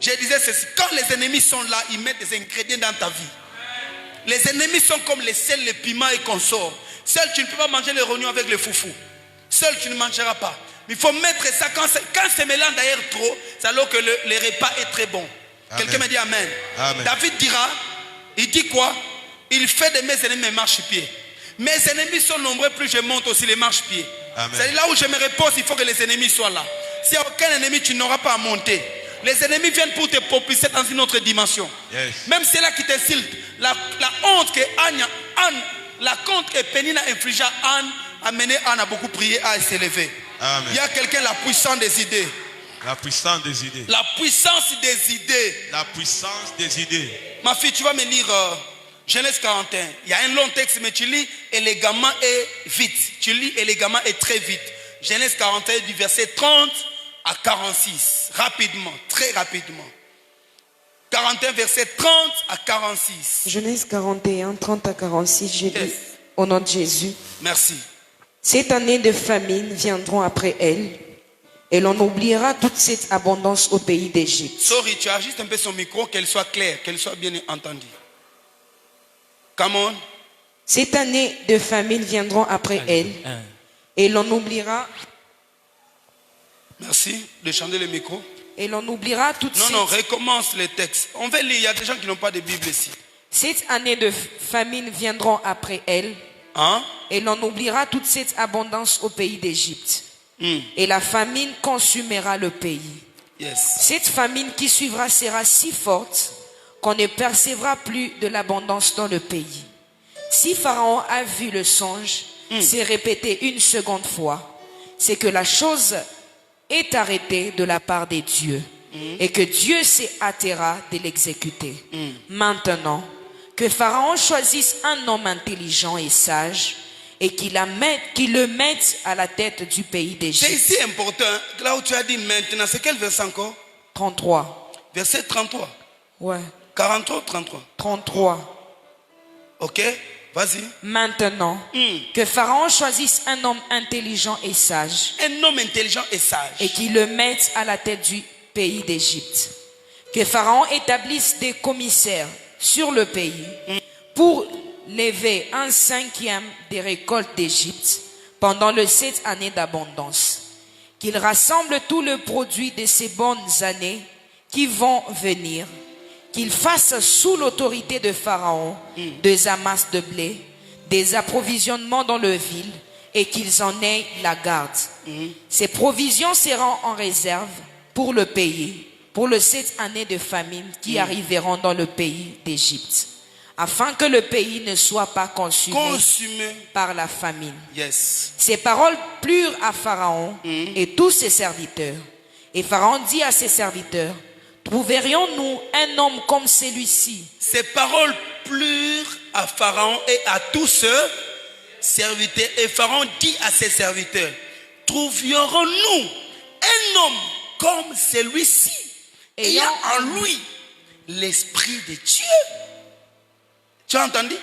Je disais ceci, quand les ennemis sont là, ils mettent des ingrédients dans ta vie. Les ennemis sont comme les sels, les piments et consorts. Seul, tu ne peux pas manger les rognons avec les foufous. Seul, tu ne mangeras pas. Il faut mettre ça, quand c'est mélange d'ailleurs trop, c'est alors que le repas est très bon. Quelqu'un me dit amen. Amen. David dira, il dit quoi? Il fait de mes ennemis mes marchepieds. Mes ennemis sont nombreux, plus je monte aussi les marchepieds. C'est là où je me repose, il faut que les ennemis soient là. S'il n'y a aucun ennemi, tu n'auras pas à monter. Les ennemis viennent pour te propulser dans une autre dimension. Yes. Même c'est là qui t'insulte. La honte que la honte que Pénina infligea à Anne a mené Anne à beaucoup prier, à s'élever. Il y a quelqu'un, la puissance des idées. La puissance des idées. La puissance des idées. La puissance des idées. Ma fille, tu vas me lire Genèse 41. Il y a un long texte, mais tu lis élégamment et vite. Tu lis élégamment et très vite. Genèse 41 du verset 30 à 46. Rapidement, très rapidement. 41 verset 30 à 46. Genèse 41, 30 à 46, j'ai lu au nom de Jésus. Merci. Cette année de famine viendront après elle, et l'on oubliera toute cette abondance au pays d'Égypte. Sorry, tu ajustes un peu son micro, qu'elle soit claire, qu'elle soit bien entendue. Come on. Cette année de famine viendront après elle, et l'on oubliera. Merci de changer le micro. Et l'on oubliera toute cette... Non, recommence le texte. On va lire, il y a des gens qui n'ont pas de Bible ici. Cette année de famine viendront après elle, et l'on oubliera toute cette abondance au pays d'Égypte. Et la famine consumera le pays. Cette famine qui suivra sera si forte qu'on ne percevra plus de l'abondance dans le pays. Si Pharaon a vu le songe s'est répété une seconde fois, c'est que la chose est arrêtée de la part des dieux et que Dieu s'est hâtera de l'exécuter. Maintenant, que Pharaon choisisse un homme intelligent et sage et qu'il le mette à la tête du pays d'Égypte. C'est ici important, là où tu as dit maintenant, c'est quel verset encore? 33. Verset 33. Ouais. 43 ou 33? 33. Ok, vas-y. Maintenant, que Pharaon choisisse un homme intelligent et sage. Un homme intelligent et sage. Et qu'il le mette à la tête du pays d'Égypte. Que Pharaon établisse des commissaires sur le pays pour lever 1/5 des récoltes d'Égypte pendant les 7 années d'abondance. Qu'il rassemble tout le produit de ces bonnes années qui vont venir. Qu'il fasse sous l'autorité de Pharaon des amasses de blé, des approvisionnements dans le ville et qu'ils en aient la garde. Ces provisions seront en réserve pour le pays, pour les 7 années de famine qui arriveront dans le pays d'Égypte, afin que le pays ne soit pas consumé par la famine. Ces paroles plurent à Pharaon et tous ses serviteurs. Et Pharaon dit à ses serviteurs, trouverions-nous un homme comme celui-ci? Ces paroles plurent à Pharaon et à tous ses serviteurs. Et Pharaon dit à ses serviteurs, trouverons-nous un homme comme celui-ci, ayant en lui l'esprit de Dieu? Tu as entendu?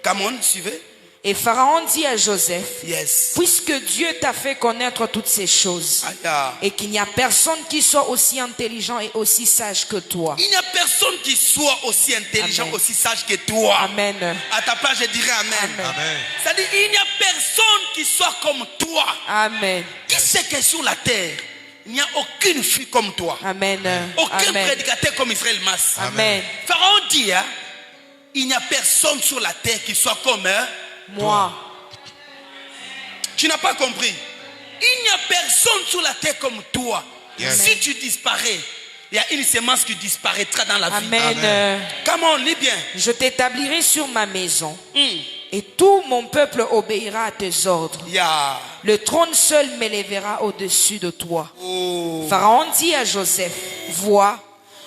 Come on, suivez. Et Pharaon dit à Joseph, puisque Dieu t'a fait connaître toutes ces choses, et qu'il n'y a personne qui soit aussi intelligent et aussi sage que toi. Il n'y a personne qui soit aussi intelligent, aussi sage que toi. Amen. À ta place, je dirais amen. Amen. C'est-à-dire, il n'y a personne qui soit comme toi. Amen. Qui sait que sur la terre, il n'y a aucune fille comme toi. Amen. Aucun prédicateur comme Israël Mas. Amen. Pharaon dit, il n'y a personne sur la terre qui soit comme moi. Tu n'as pas compris. Il n'y a personne sur la terre comme toi. Si tu disparais, il y a une semence qui disparaîtra dans la vie. Amen. Comment, lis bien. Je t'établirai sur ma maison et tout mon peuple obéira à tes ordres. Le trône seul m'élèvera au-dessus de toi. Pharaon dit à Joseph, vois,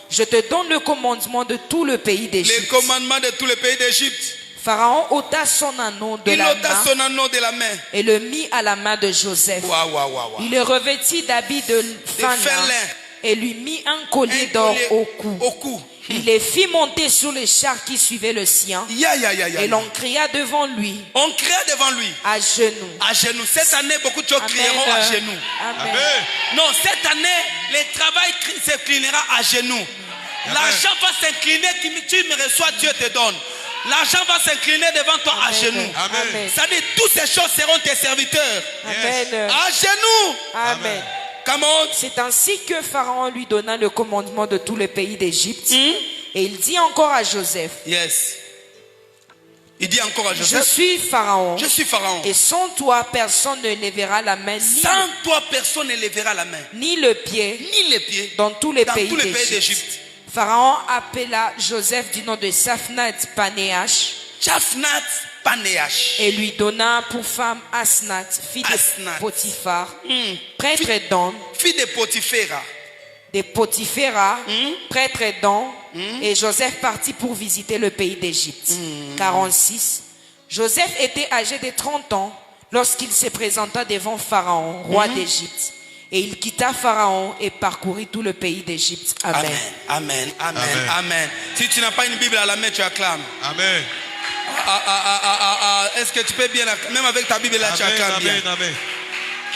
je te donne le commandement de tout le pays d'Égypte. Le commandement de tout le pays d'Égypte. Pharaon ôta son anneau de la main et le mit à la main de Joseph. Il le revêtit d'habits de fin lin et lui mit un collier d'or au cou. Il les fit monter sur les chars qui suivaient le sien. Et l'on cria devant lui. On cria devant lui. À genoux. À genoux. Cette année, beaucoup de choses crieront à genoux. Amen. Amen. Non, cette année, le travail s'inclinera à genoux. L'argent va s'incliner, tu me reçois, Dieu te donne. L'argent va s'incliner devant toi à genoux. Amen. Ça dit, toutes ces choses seront tes serviteurs. Amen. À genoux. Amen. Come on. C'est ainsi que Pharaon lui donna le commandement de tout le pays d'Égypte. Et il dit encore à Joseph. Yes. Il dit encore à Je Joseph. suis Pharaon. Je suis Pharaon. Et sans toi, personne ne lèvera la main, Sans toi, personne ne lèvera la main. ni le pied, Ni les pieds. dans tous les Dans pays tous les pays d'Égypte. d'Égypte. Pharaon appela Joseph du nom de Saphnath Panéach Japhnath Panéach. et lui donna pour femme Asnath, fille Asnath. de Potiphar, prêtre d'On, Fille de Potiphera. de Potiphéra, prêtre d'On, et Joseph partit pour visiter le pays d'Égypte. 46. Joseph était âgé de 30 ans lorsqu'il se présenta devant Pharaon, roi d'Égypte. Et il quitta Pharaon et parcourut tout le pays d'Égypte. Amen. Amen. Amen. Amen. Amen. Amen. Si tu n'as pas une Bible à la main, tu acclames. Amen. Est-ce que tu peux bien, même avec ta Bible là, tu acclames bien. Amen. Amen.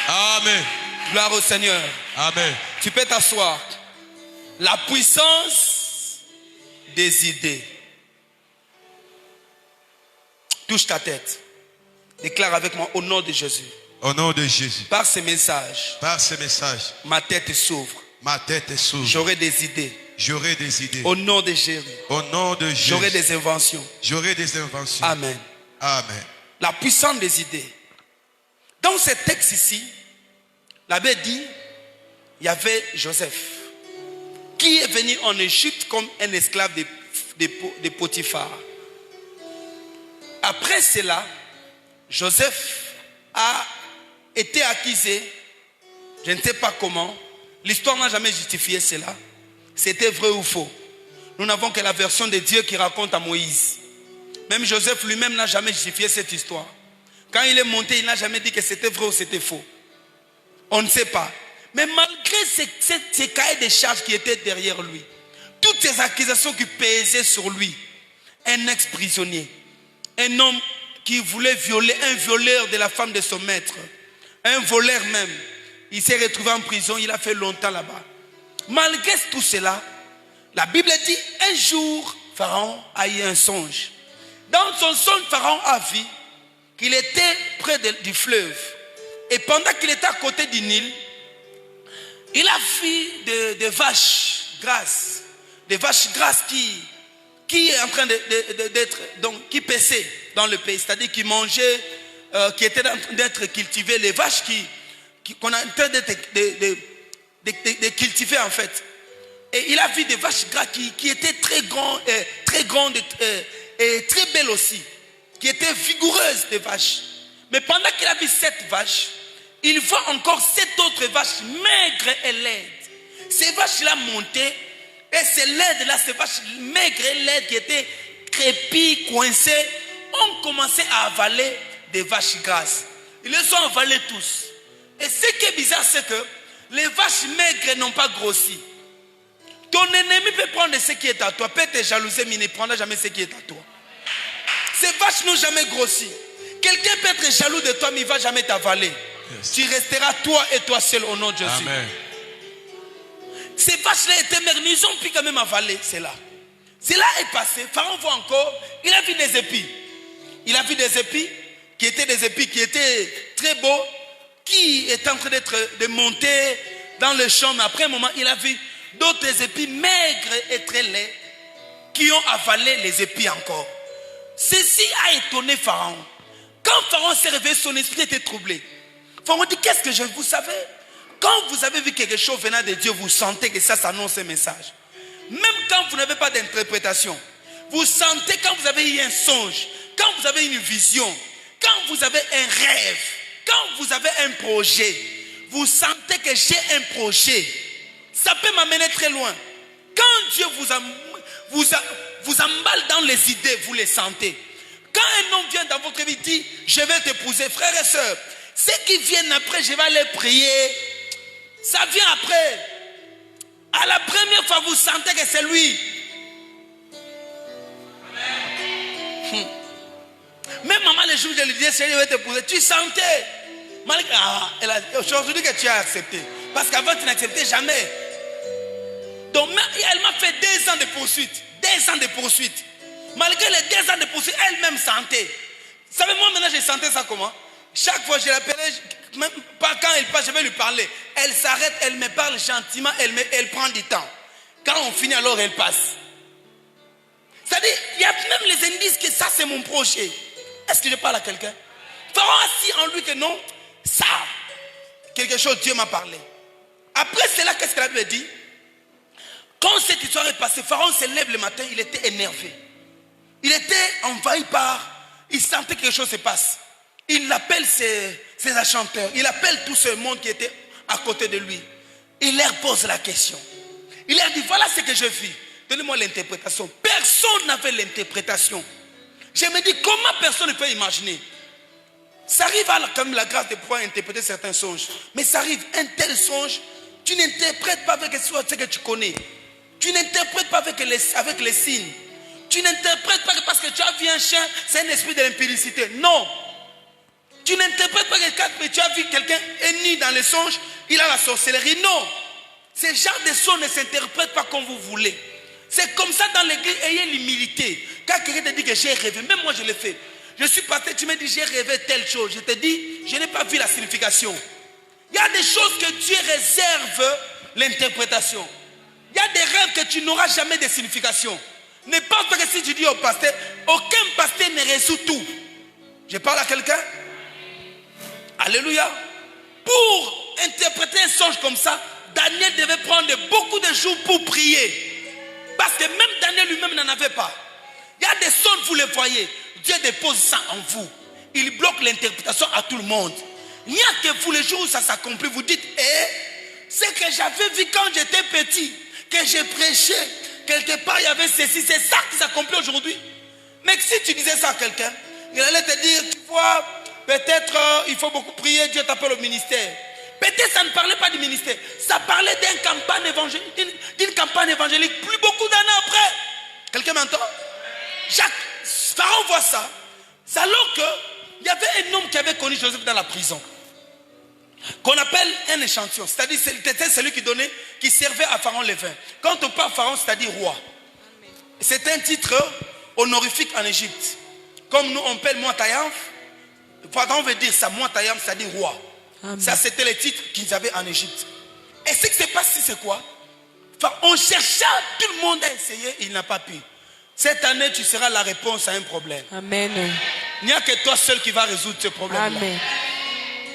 Amen. Gloire au Seigneur. Amen. Tu peux t'asseoir. La puissance des idées. Touche ta tête. Déclare avec moi au nom de Jésus. Au nom de Jésus. Par ce message, Par ce message, ma tête s'ouvre. ma tête s'ouvre. J'aurai des idées. J'aurai des idées. Au nom de Jésus. Au nom de Jésus. J'aurai des inventions. J'aurai des inventions. Amen. Amen. La puissance des idées. Dans ce texte ici, la Bible dit, il y avait Joseph qui est venu en Égypte comme un esclave de Potiphar. Après cela, Joseph a été accusé, je ne sais pas comment, l'histoire n'a jamais justifié cela, c'était vrai ou faux. Nous n'avons que la version de Dieu qui raconte à Moïse. Même Joseph lui-même n'a jamais justifié cette histoire. Quand il est monté, il n'a jamais dit que c'était vrai ou c'était faux. On ne sait pas. Mais malgré ces cahiers de charges qui étaient derrière lui, toutes ces accusations qui pesaient sur lui, un ex-prisonnier, un homme qui voulait violer, un violeur de la femme de son maître, un voleur même, il s'est retrouvé en prison, il a fait longtemps là-bas. Malgré tout cela, la Bible dit, un jour, Pharaon a eu un songe. Dans son songe, Pharaon a vu qu'il était près du fleuve. Et pendant qu'il était à côté du Nil, il a vu des vaches grasses. Des vaches grasses qui est en train d'être, donc, qui paissaient dans le pays. C'est-à-dire qui mangeaient, qui étaient en train d'être cultivées. Les vaches qu'on est en train de cultiver en fait. Et il a vu des vaches grasses qui étaient très grandes et très belles aussi. Qui étaient vigoureuses, des vaches. Mais pendant qu'il a vu cette vache, il voit encore 7 autres vaches maigres et laides. Ces vaches-là montaient, et ces laides-là, ces vaches maigres et laides qui étaient crépies, coincées, ont commencé à avaler des vaches grasses. Ils les ont avalées tous. Et ce qui est bizarre, c'est que les vaches maigres n'ont pas grossi. Ton ennemi peut prendre ce qui est à toi, peut te jalouser, mais il ne prendra jamais ce qui est à toi. Ces vaches n'ont jamais grossi. Quelqu'un peut être jaloux de toi, mais il ne va jamais t'avaler. Yes. Tu resteras toi et toi seul au nom de Jésus. Amen. Ces vaches-là étaient maigres, mais ils ont pu quand même avaler cela. Cela est passé. Pharaon voit encore, il a vu des épis. Il a vu des épis qui étaient très beaux, qui étaient en train de monter dans le champ. Mais après un moment, il a vu d'autres épis maigres et très laids qui ont avalé les épis encore. Ceci a étonné Pharaon. Quand Pharaon s'est réveillé, son esprit était troublé. Pharaon dit, qu'est-ce que vous savez? Quand vous avez vu quelque chose venant de Dieu, vous sentez que ça s'annonce un message. Même quand vous n'avez pas d'interprétation, vous sentez quand vous avez eu un songe, quand vous avez une vision, quand vous avez un rêve, quand vous avez un projet, vous sentez que j'ai un projet. Ça peut m'amener très loin. Quand Dieu vous emballe dans les idées, vous les sentez. Quand un homme vient dans votre vie, dit, je vais t'épouser, frères et sœurs, ceux qui viennent après, je vais aller prier. Ça vient après. À la première fois, vous sentez que c'est lui. Même maman, les jours où je lui disais, Seigneur, je vais t'épouser, tu sentais. Malgré, aujourd'hui que tu as accepté. Parce qu'avant, tu n'acceptais jamais. Donc, elle m'a fait 2 ans de poursuite. 2 ans de poursuite. Malgré les 2 ans de poursuite, elle-même sentait. Vous savez, moi, maintenant, je sentais ça comment? Chaque fois que je l'appelais, même pas quand elle passe, je vais lui parler. Elle s'arrête, elle me parle gentiment, elle prend du temps. Quand on finit, alors elle passe. C'est-à-dire, il y a même les indices que ça, c'est mon projet. Est-ce que je parle à quelqu'un? Pharaon a si en lui que non, ça, quelque chose, Dieu m'a parlé. Après cela, qu'est-ce que la Bible dit? Quand cette histoire est passée, Pharaon se lève le matin, il était énervé. Il était envahi par... Il sentait que quelque chose se passe. Il appelle ses enchanteurs. Il appelle tout ce monde qui était à côté de lui. Il leur pose la question. Il leur dit, voilà ce que je vis. Donnez-moi l'interprétation. Personne n'avait l'interprétation. Je me dis, comment personne ne peut imaginer? Ça arrive à comme la grâce de pouvoir interpréter certains songes. Mais ça arrive, un tel songe, tu n'interprètes pas avec ce que tu connais. Tu n'interprètes pas avec les signes. Tu n'interprètes pas parce que tu as vu un chien, c'est un esprit de l'impudicité. Non. Tu n'interprètes pas que tu as vu quelqu'un ennemi dans les songes, il a la sorcellerie. Non. Ce genre de songe ne s'interprète pas comme vous voulez. C'est comme ça dans l'église, ayez l'humilité. Quand quelqu'un te dit que j'ai rêvé, même moi je l'ai fait. Je suis parti, tu me dis j'ai rêvé telle chose. Je te dis, je n'ai pas vu la signification. Il y a des choses que Dieu réserve l'interprétation. Il y a des rêves que tu n'auras jamais de signification. Ne pense pas que si tu dis au pasteur, aucun pasteur ne résout tout. Je parle à quelqu'un? Alléluia. Pour interpréter un songe comme ça, Daniel devait prendre beaucoup de jours pour prier. Parce que même Daniel lui-même n'en avait pas. Il y a des songes, vous les voyez. Dieu dépose ça en vous. Il bloque l'interprétation à tout le monde. Il n'y a que vous, les jours où ça s'accomplit, vous dites, c'est que j'avais vu quand j'étais petit, que j'ai prêché, quelque part il y avait ceci, c'est ça qui s'accomplit aujourd'hui. Mais si tu disais ça à quelqu'un, il allait te dire, tu vois, peut-être il faut beaucoup prier, Dieu t'appelle au ministère. Peut-être ça ne parlait pas du ministère, ça parlait d'une campagne évangélique, plus beaucoup d'années après. Quelqu'un m'entend? Pharaon voit ça. C'est alors qu'il y avait un homme qui avait connu Joseph dans la prison, qu'on appelle un échantillon. C'est-à-dire c'était celui qui servait à Pharaon les vins. Quand on parle Pharaon, c'est-à-dire roi. C'est un titre honorifique en Égypte. Comme nous on appelle Moitayam, Pharaon veut dire ça, Moitayam, c'est-à-dire roi. Amen. Ça c'était les titres qu'ils avaient en Égypte. Et ce qui se passe, c'est quoi? Enfin, on chercha, tout le monde a essayé, il n'a pas pu. Cette année, tu seras la réponse à un problème. Amen. Il n'y a que toi seul qui va résoudre ce problème-là.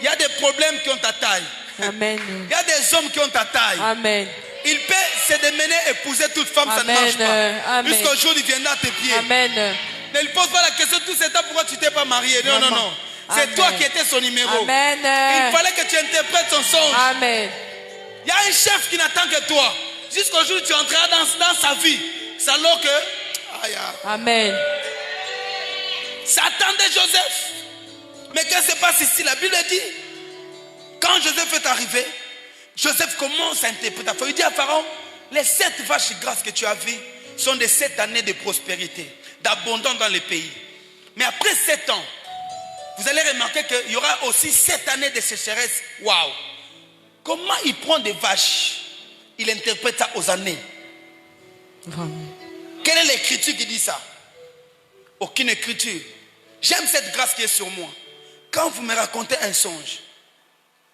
Il y a des problèmes qui ont ta taille. Amen. Il y a des hommes qui ont ta taille. Amen. Il peut se démener, épouser toute femme, Amen. Ça ne marche pas. Jusqu'au jour où il viendra à tes pieds. Amen. Ne lui pose pas la question tout ce temps pourquoi tu ne t'es pas marié. Non, non, non. C'est toi qui étais son numéro. Amen. Il fallait que tu interprètes son songe. Amen. Il y a un chef qui n'attend que toi. Jusqu'au jour où tu entreras dans sa vie. C'est alors que... Amen. Ça attendait Joseph. Mais qu'est-ce qui se passe ici? La Bible dit, quand Joseph est arrivé, Joseph commence à interpréter. Il dit à Pharaon, les 7 vaches grasses que tu as vues sont des 7 années de prospérité, d'abondance dans le pays. Mais après 7 ans, vous allez remarquer qu'il y aura aussi 7 années de sécheresse. Waouh! Comment il prend des vaches? Il interprète ça aux années. Quelle est l'écriture qui dit ça? Aucune écriture. J'aime cette grâce qui est sur moi. Quand vous me racontez un songe,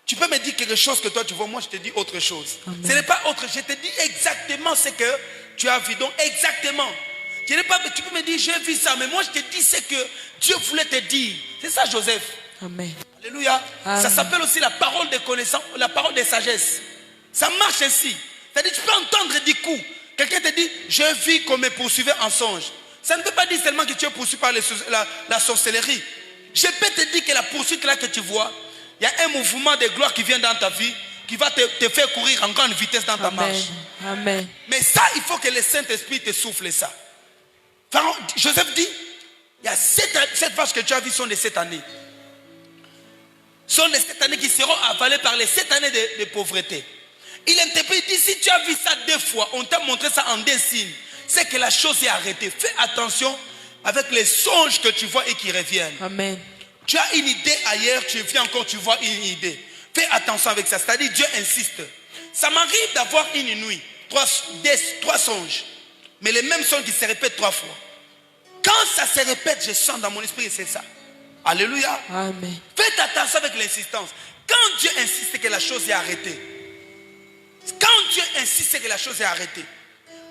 tu peux me dire quelque chose que toi tu vois, moi je te dis autre chose. Amen. Ce n'est pas autre, je te dis exactement ce que tu as vu. Donc exactement. Tu peux me dire j'ai vu ça, mais moi je te dis ce que Dieu voulait te dire. C'est ça Joseph. Amen. Alléluia. Amen. Ça s'appelle aussi la parole de connaissance, la parole de sagesse. Ça marche ainsi. C'est-à-dire tu peux entendre du coup. Quelqu'un te dit, je vis qu'on me poursuivait en songe. Ça ne veut pas dire seulement que tu es poursuivi par la sorcellerie. Je peux te dire que la poursuite là que tu vois, il y a un mouvement de gloire qui vient dans ta vie, qui va te faire courir en grande vitesse dans ta marche. Amen. Mais ça, il faut que le Saint-Esprit te souffle ça. Pharaon, Joseph dit, il y a 7 vaches que tu as vues sont de 7 années. Sont les 7 années qui seront avalées par les 7 années de pauvreté. Il interprète, il dit, si tu as vu ça 2 fois, on t'a montré ça en 2 signes, c'est que la chose est arrêtée. Fais attention, avec les songes que tu vois et qui reviennent. Amen. Tu as une idée ailleurs, tu viens encore, tu vois une idée. Fais attention avec ça. C'est-à-dire, Dieu insiste. Ça m'arrive d'avoir une nuit, trois songes, mais les mêmes songes qui se répètent 3 fois. Quand ça se répète, je sens dans mon esprit, c'est ça. Alléluia. Amen. Faites attention avec l'insistance. Quand Dieu insiste que la chose est arrêtée, quand Dieu insiste que la chose est arrêtée,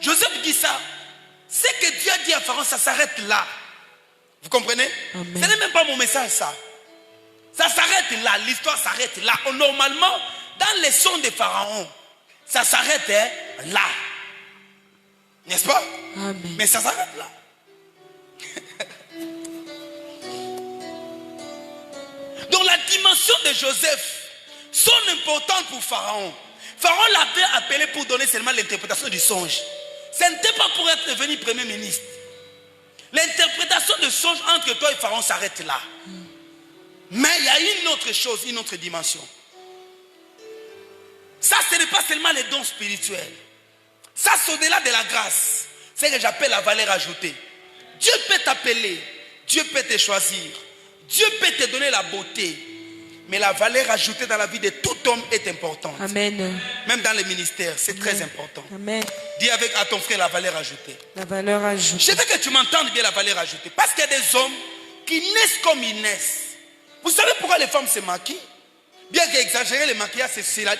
Joseph dit ça, c'est que Dieu a dit à Pharaon, ça s'arrête là. Vous comprenez? Amen. Ce n'est même pas mon message, ça. Ça s'arrête là, l'histoire s'arrête là. Normalement, dans les sons de Pharaon, ça s'arrête là. N'est-ce pas? Amen. Mais ça s'arrête là. Donc la dimension de Joseph, son importance pour Pharaon. Pharaon l'avait appelé pour donner seulement l'interprétation du songe. Ce n'était pas pour être devenu premier ministre. L'interprétation de songe entre toi et Pharaon s'arrête là. Mais il y a une autre chose, une autre dimension. Ça, ce n'est pas seulement les dons spirituels. Ça, c'est au-delà de la grâce. C'est ce que j'appelle la valeur ajoutée. Dieu peut t'appeler. Dieu peut te choisir. Dieu peut te donner la beauté. Mais la valeur ajoutée dans la vie de tout homme est importante. Amen. Même dans les ministères, c'est très important. Amen. Dis à ton frère la valeur ajoutée. La valeur ajoutée. Je veux que tu m'entendes bien, la valeur ajoutée. Parce qu'il y a des hommes qui naissent comme ils naissent. Vous savez pourquoi les femmes se maquillent? Bien qu'exagérer les maquillages,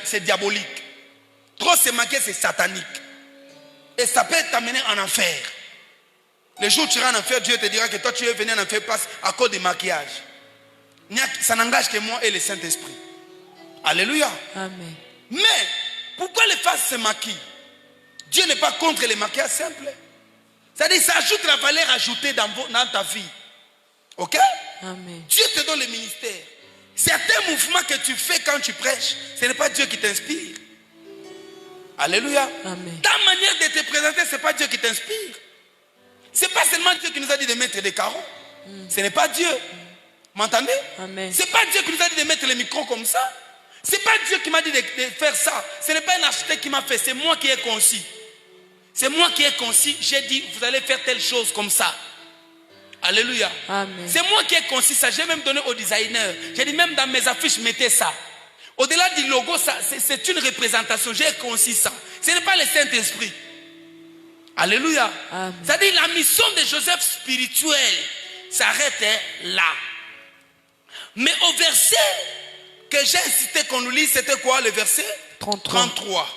c'est diabolique. Trop se maquiller, c'est satanique. Et ça peut t'amener en enfer. Le jour où tu iras en enfer, Dieu te dira que toi tu es venu en enfer à cause du maquillage. Ça n'engage que moi et le Saint-Esprit. Alléluia. Amen. Mais pourquoi les femmes se maquillent? Dieu n'est pas contre les maquillages simples. C'est-à-dire ça ajoute la valeur ajoutée dans ta vie. Ok? Amen. Dieu te donne le ministère. Certains mouvements que tu fais quand tu prêches, ce n'est pas Dieu qui t'inspire. Alléluia. Amen. Ta manière de te présenter, ce n'est pas Dieu qui t'inspire. Ce n'est pas seulement Dieu qui nous a dit de mettre des carreaux. Ce n'est pas Dieu. M'entendez? Amen. Ce n'est pas Dieu qui nous a dit de mettre les micros comme ça. Ce n'est pas Dieu qui m'a dit de faire ça. Ce n'est pas un architecte qui m'a fait. C'est moi qui ai conçu. C'est moi qui ai conçu. J'ai dit, vous allez faire telle chose comme ça. Alléluia. Amen. C'est moi qui ai conçu ça. J'ai même donné au designer. J'ai dit, même dans mes affiches, mettez ça. Au-delà du logo, c'est une représentation. J'ai conçu ça. Ce n'est pas le Saint-Esprit. Alléluia. C'est-à-dire la mission de Joseph spirituel s'arrête là. Mais au verset que j'ai incité qu'on nous lise, c'était quoi le verset 33.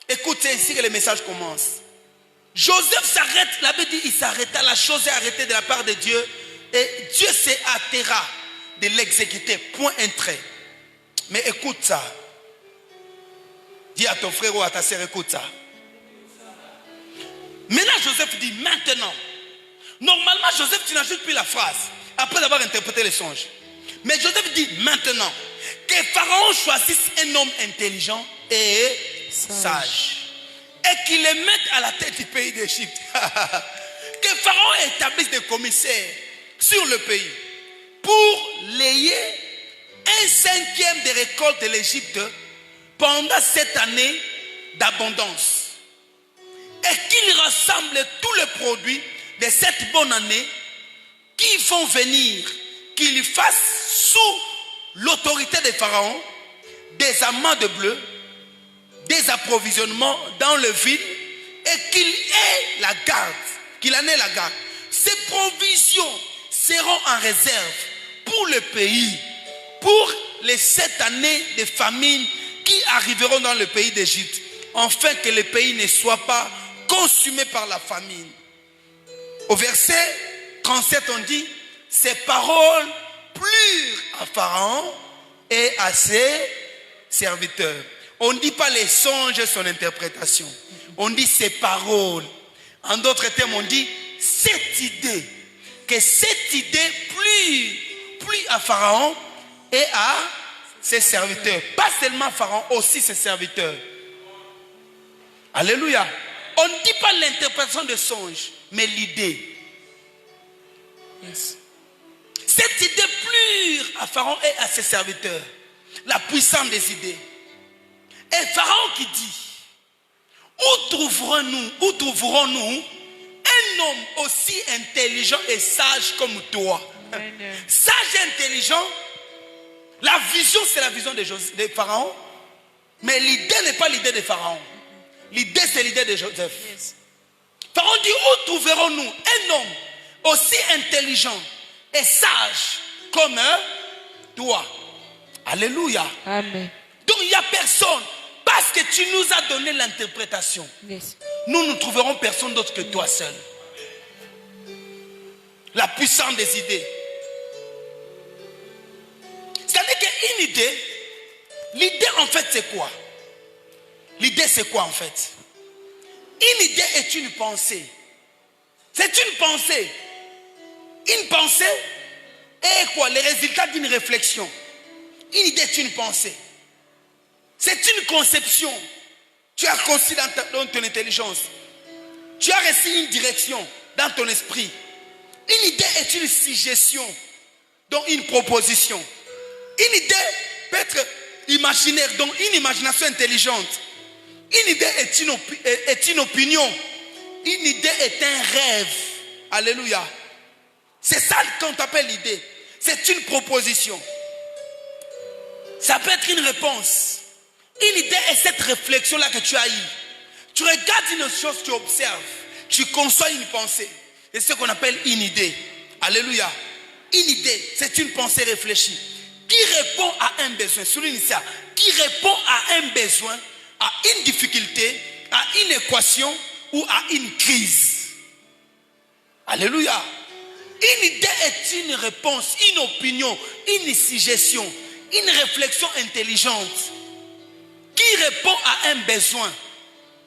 Écoute, c'est ici que le message commence. Joseph s'arrête, la Bible dit il s'arrêta, la chose est arrêtée de la part de Dieu et Dieu s'est hâtera de l'exécuter, point un trait. Mais écoute ça. Dis à ton frère ou à ta sœur, écoute ça. Maintenant Joseph dit maintenant. Normalement Joseph, tu n'ajoutes plus la phrase après avoir interprété les songes. Mais Joseph dit maintenant que Pharaon choisisse un homme intelligent et sage. Et qu'il le mette à la tête du pays d'Égypte. Que Pharaon établisse des commissaires sur le pays pour layer 1/5 des récoltes de l'Égypte pendant cette année d'abondance. Et qu'il rassemble tous les produits de cette bonne année qui vont venir, qu'il fasse sous l'autorité de Pharaon des amas de bleu, des approvisionnements dans le vide et qu'il ait la garde, qu'il en ait la garde. Ces provisions seront en réserve pour le pays, pour les 7 années de famine qui arriveront dans le pays d'Égypte, afin que le pays ne soit pas consumé par la famine. Au verset 37, on dit, ces paroles plurent à Pharaon et à ses serviteurs. On ne dit pas les songes et son interprétation. On dit ces paroles. En d'autres termes, on dit cette idée. Que cette idée plut à Pharaon et à ses serviteurs. Pas seulement Pharaon, aussi ses serviteurs. Alléluia. On ne dit pas l'interprétation de songes, mais l'idée. Yes. Cette idée plut à Pharaon et à ses serviteurs. La puissance des idées. Et Pharaon qui dit, où trouverons-nous un homme aussi intelligent et sage comme toi. Sage et intelligent, la vision c'est la vision de Pharaon, mais l'idée n'est pas l'idée de Pharaon. L'idée c'est l'idée de Joseph. Pharaon dit, où trouverons-nous un homme aussi intelligent et sage comme toi? Alléluia. Amen. Donc il n'y a personne. Parce que tu nous as donné l'interprétation. Yes. Nous ne trouverons personne d'autre que toi seul. La puissance des idées. C'est-à-dire qu'une idée, l'idée en fait c'est quoi? L'idée c'est quoi en fait? Une idée est une pensée. C'est une pensée. Une pensée est quoi? Le résultat d'une réflexion. Une idée est une pensée. C'est une conception. Tu as conçu dans ton intelligence. Tu as reçu une direction dans ton esprit. Une idée est une suggestion, donc une proposition. Une idée peut être imaginaire, donc une imagination intelligente. Une idée est une opinion. Une idée est un rêve. Alléluia. C'est ça qu'on appelle l'idée. C'est une proposition. Ça peut être une réponse. Une idée est cette réflexion-là que tu as eue. Tu regardes une chose, tu observes. Tu conçois une pensée. C'est ce qu'on appelle une idée. Alléluia. Une idée, c'est une pensée réfléchie. Qui répond à un besoin. Souligne ça. Qui répond à un besoin, à une difficulté, à une équation ou à une crise. Alléluia. Une idée est une réponse, une opinion, une suggestion, une réflexion intelligente qui répond à un besoin,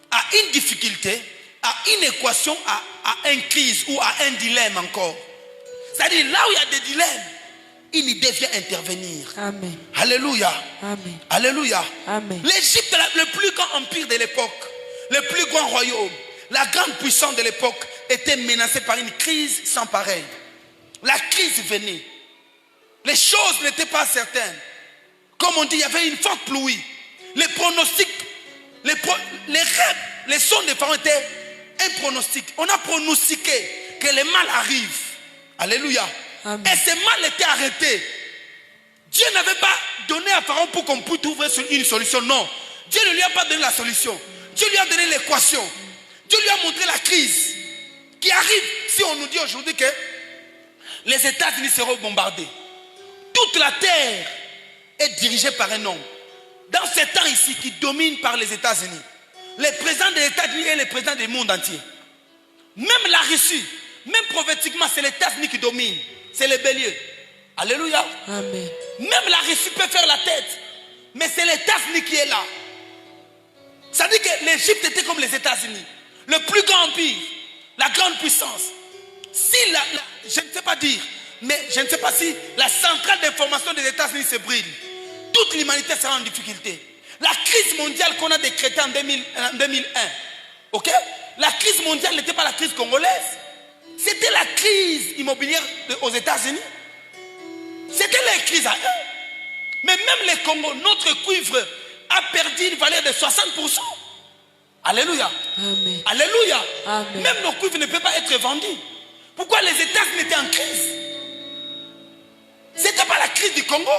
à une difficulté, à une équation, à une crise ou à un dilemme encore. C'est-à-dire là où il y a des dilemmes, une idée vient intervenir. Amen. Alléluia. Amen. Alléluia. Amen. L'Égypte, le plus grand empire de l'époque, le plus grand royaume, la grande puissance de l'époque était menacée par une crise sans pareille. La crise venait. Les choses n'étaient pas certaines. Comme on dit, il y avait une forte pluie. Les pronostics, les rêves, les sons des pharaons étaient un pronostic. On a pronostiqué que le mal arrive. Alléluia. Amen. Et ce mal était arrêté. Dieu n'avait pas donné à Pharaon pour qu'on puisse trouver une solution. Non. Dieu ne lui a pas donné la solution. Dieu lui a donné l'équation. Dieu lui a montré la crise qui arrive. Si on nous dit aujourd'hui que les États-Unis seront bombardés. Toute la terre est dirigée par un homme. Dans ce temps ici qui domine par les États-Unis. Les présidents des États-Unis et les présidents du monde entier. Même la Russie, même prophétiquement, c'est les États-Unis qui dominent. C'est les béliers. Alléluia. Amen. Même la Russie peut faire la tête. Mais c'est les États-Unis qui est là. Ça dit que l'Égypte était comme les États-Unis. Le plus grand empire. La grande puissance. Si je ne sais pas dire, mais je ne sais pas si la centrale d'information des États-Unis se brille. Toute l'humanité sera en difficulté. La crise mondiale qu'on a décrétée en 2001, ok? La crise mondiale n'était pas la crise congolaise. C'était la crise immobilière aux États-Unis. C'était la crise à eux. Mais même les Congos, notre cuivre a perdu une valeur de 60%. Alléluia. Amen. Alléluia. Amen. Même nos cuivres ne peuvent pas être vendus. Pourquoi les États-Unis étaient en crise? Ce n'était pas la crise du Congo.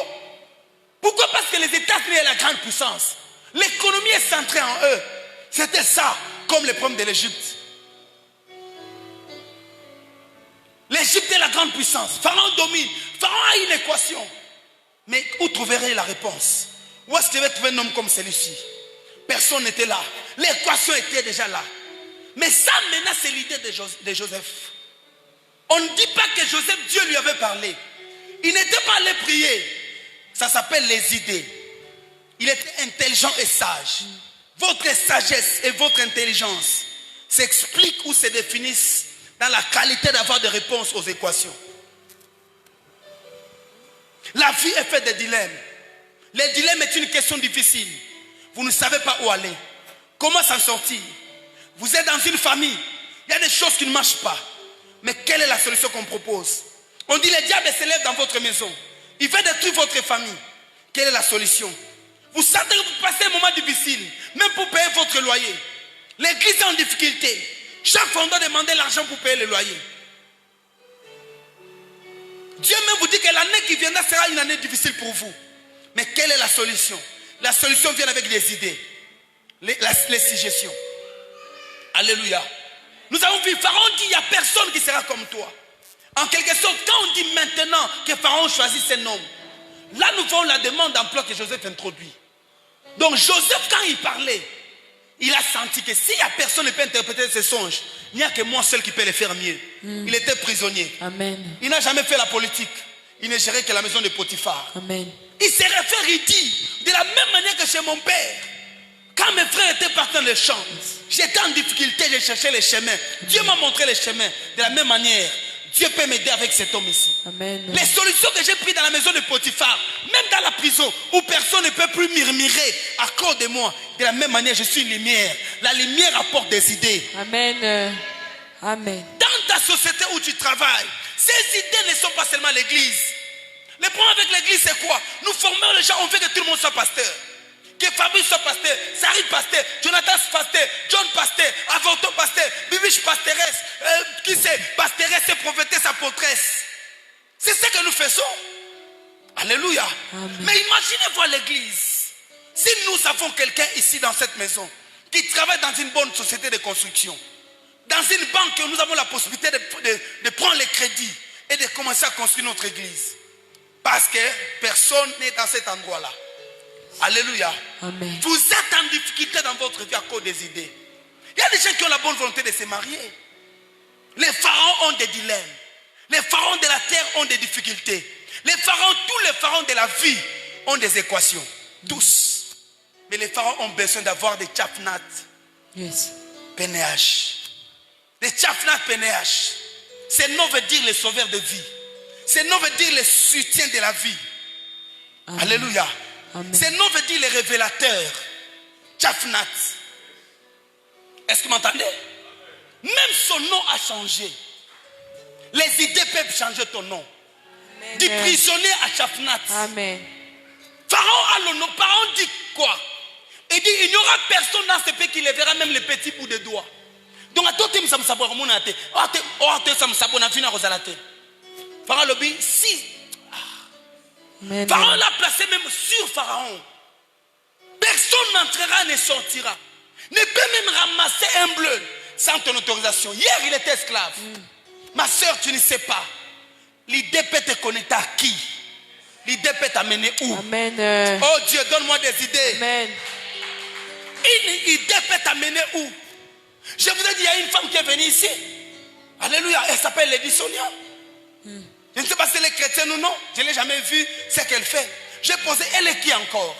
Pourquoi? Parce que les États-Unis est la grande puissance. L'économie est centrée en eux. C'était ça, comme le problème de l'Égypte. L'Égypte est la grande puissance. Pharaon domine. Pharaon a une équation. Mais où trouverait la réponse? Où est-ce que tu vas trouver un homme comme celui-ci? Personne n'était là. L'équation était déjà là. Mais ça, maintenant, c'est l'idée de Joseph. On ne dit pas que Joseph, Dieu lui avait parlé. Il n'était pas allé prier. Ça s'appelle les idées. Il était intelligent et sage. Votre sagesse et votre intelligence s'expliquent ou se définissent dans la qualité d'avoir des réponses aux équations. La vie est faite de dilemmes. Les dilemmes est une question difficile. Vous ne savez pas où aller. Comment s'en sortir? Vous êtes dans une famille. Il y a des choses qui ne marchent pas. Mais quelle est la solution qu'on propose? On dit le diable s'élève dans votre maison. Il veut détruire votre famille. Quelle est la solution? Vous sentez que vous passez un moment difficile. Même pour payer votre loyer. L'église est en difficulté. Chaque fois, on doit demander l'argent pour payer le loyer. Dieu même vous dit que l'année qui viendra sera une année difficile pour vous. Mais quelle est la solution? La solution vient avec des idées. Les suggestions. Alléluia. Nous avons vu, Pharaon dit, il n'y a personne qui sera comme toi. En quelque sorte, quand on dit maintenant que Pharaon choisit ses noms, là nous voyons la demande d'emploi que Joseph introduit. Donc Joseph, quand il parlait, il a senti que s'il n'y a personne qui peut interpréter ses songes, il n'y a que moi seul qui peut les faire mieux. Il était prisonnier. Amen. Il n'a jamais fait la politique. Il ne gérait que la maison de Potiphar. Amen. Il s'est référé, il dit, de la même manière que chez mon père, quand mes frères étaient partis dans le champ, j'étais en difficulté, j'ai cherché les chemins. Dieu m'a montré les chemins. De la même manière, Dieu peut m'aider avec cet homme ici. Amen. Les solutions que j'ai prises dans la maison de Potiphar, même dans la prison, où personne ne peut plus murmurer à cause de moi, de la même manière, je suis une lumière. La lumière apporte des idées. Amen. Amen. Dans ta société où tu travailles, ces idées ne sont pas seulement l'église. Le problème avec l'église, c'est quoi? Nous formons les gens, on veut que tout le monde soit pasteur. Que Fabrice soit pasteur, Sari pasteur, Jonathan pasteur, John pasteur, Avorto pasteur, Bibiche pastoresse, qui c'est pastoresse, prophétesse, apôtresse. C'est ce que nous faisons. Alléluia. Amen. Mais imaginez voir l'église. Si nous avons quelqu'un ici dans cette maison qui travaille dans une bonne société de construction, dans une banque, nous avons la possibilité de prendre les crédits et de commencer à construire notre église. Parce que personne n'est dans cet endroit-là. Alléluia. Amen. Vous êtes en difficulté dans votre vie à cause des idées. Il y a des gens qui ont la bonne volonté de se marier. Les pharaons ont des dilemmes. Les pharaons de la terre ont des difficultés. Les pharaons, tous les pharaons de la vie ont des équations. Tous. Mais les pharaons ont besoin d'avoir des tchafnat. Yes. Pénéage. Les tchafnat pénéage. Ce nom veut dire le sauveur de vie. Ce nom veut dire le soutien de la vie. Amen. Alléluia. Amen. Ce nom veut dire le révélateur. Tchafnat. Est-ce que vous m'entendez? Même son nom a changé. Les idées peuvent changer ton nom. Amen. Du prisonnier à Tchafnat. Amen. Pharaon a le nom. Pharaon dit quoi? Il dit il n'y aura personne dans ce pays qui les verra, même les petits bouts de doigts. Donc à toi, tu me savoir Pharaon le dit si. Pharaon l'a placé même sur Pharaon. Personne n'entrera, ne sortira. Ne peut même ramasser un bleu sans ton autorisation. Hier, il était esclave. Ma soeur, tu ne sais pas. L'idée peut te connecter à qui? L'idée peut t'amener où? Amen. Oh Dieu, donne-moi des idées. Amen. Une idée peut t'amener où? Je vous ai dit, il y a une femme qui est venue ici. Alléluia. Elle s'appelle Lady Sonia. Je ne sais pas si elle est chrétienne ou non. Je ne l'ai jamais vue. Ce qu'elle fait. J'ai posé, elle est qui encore?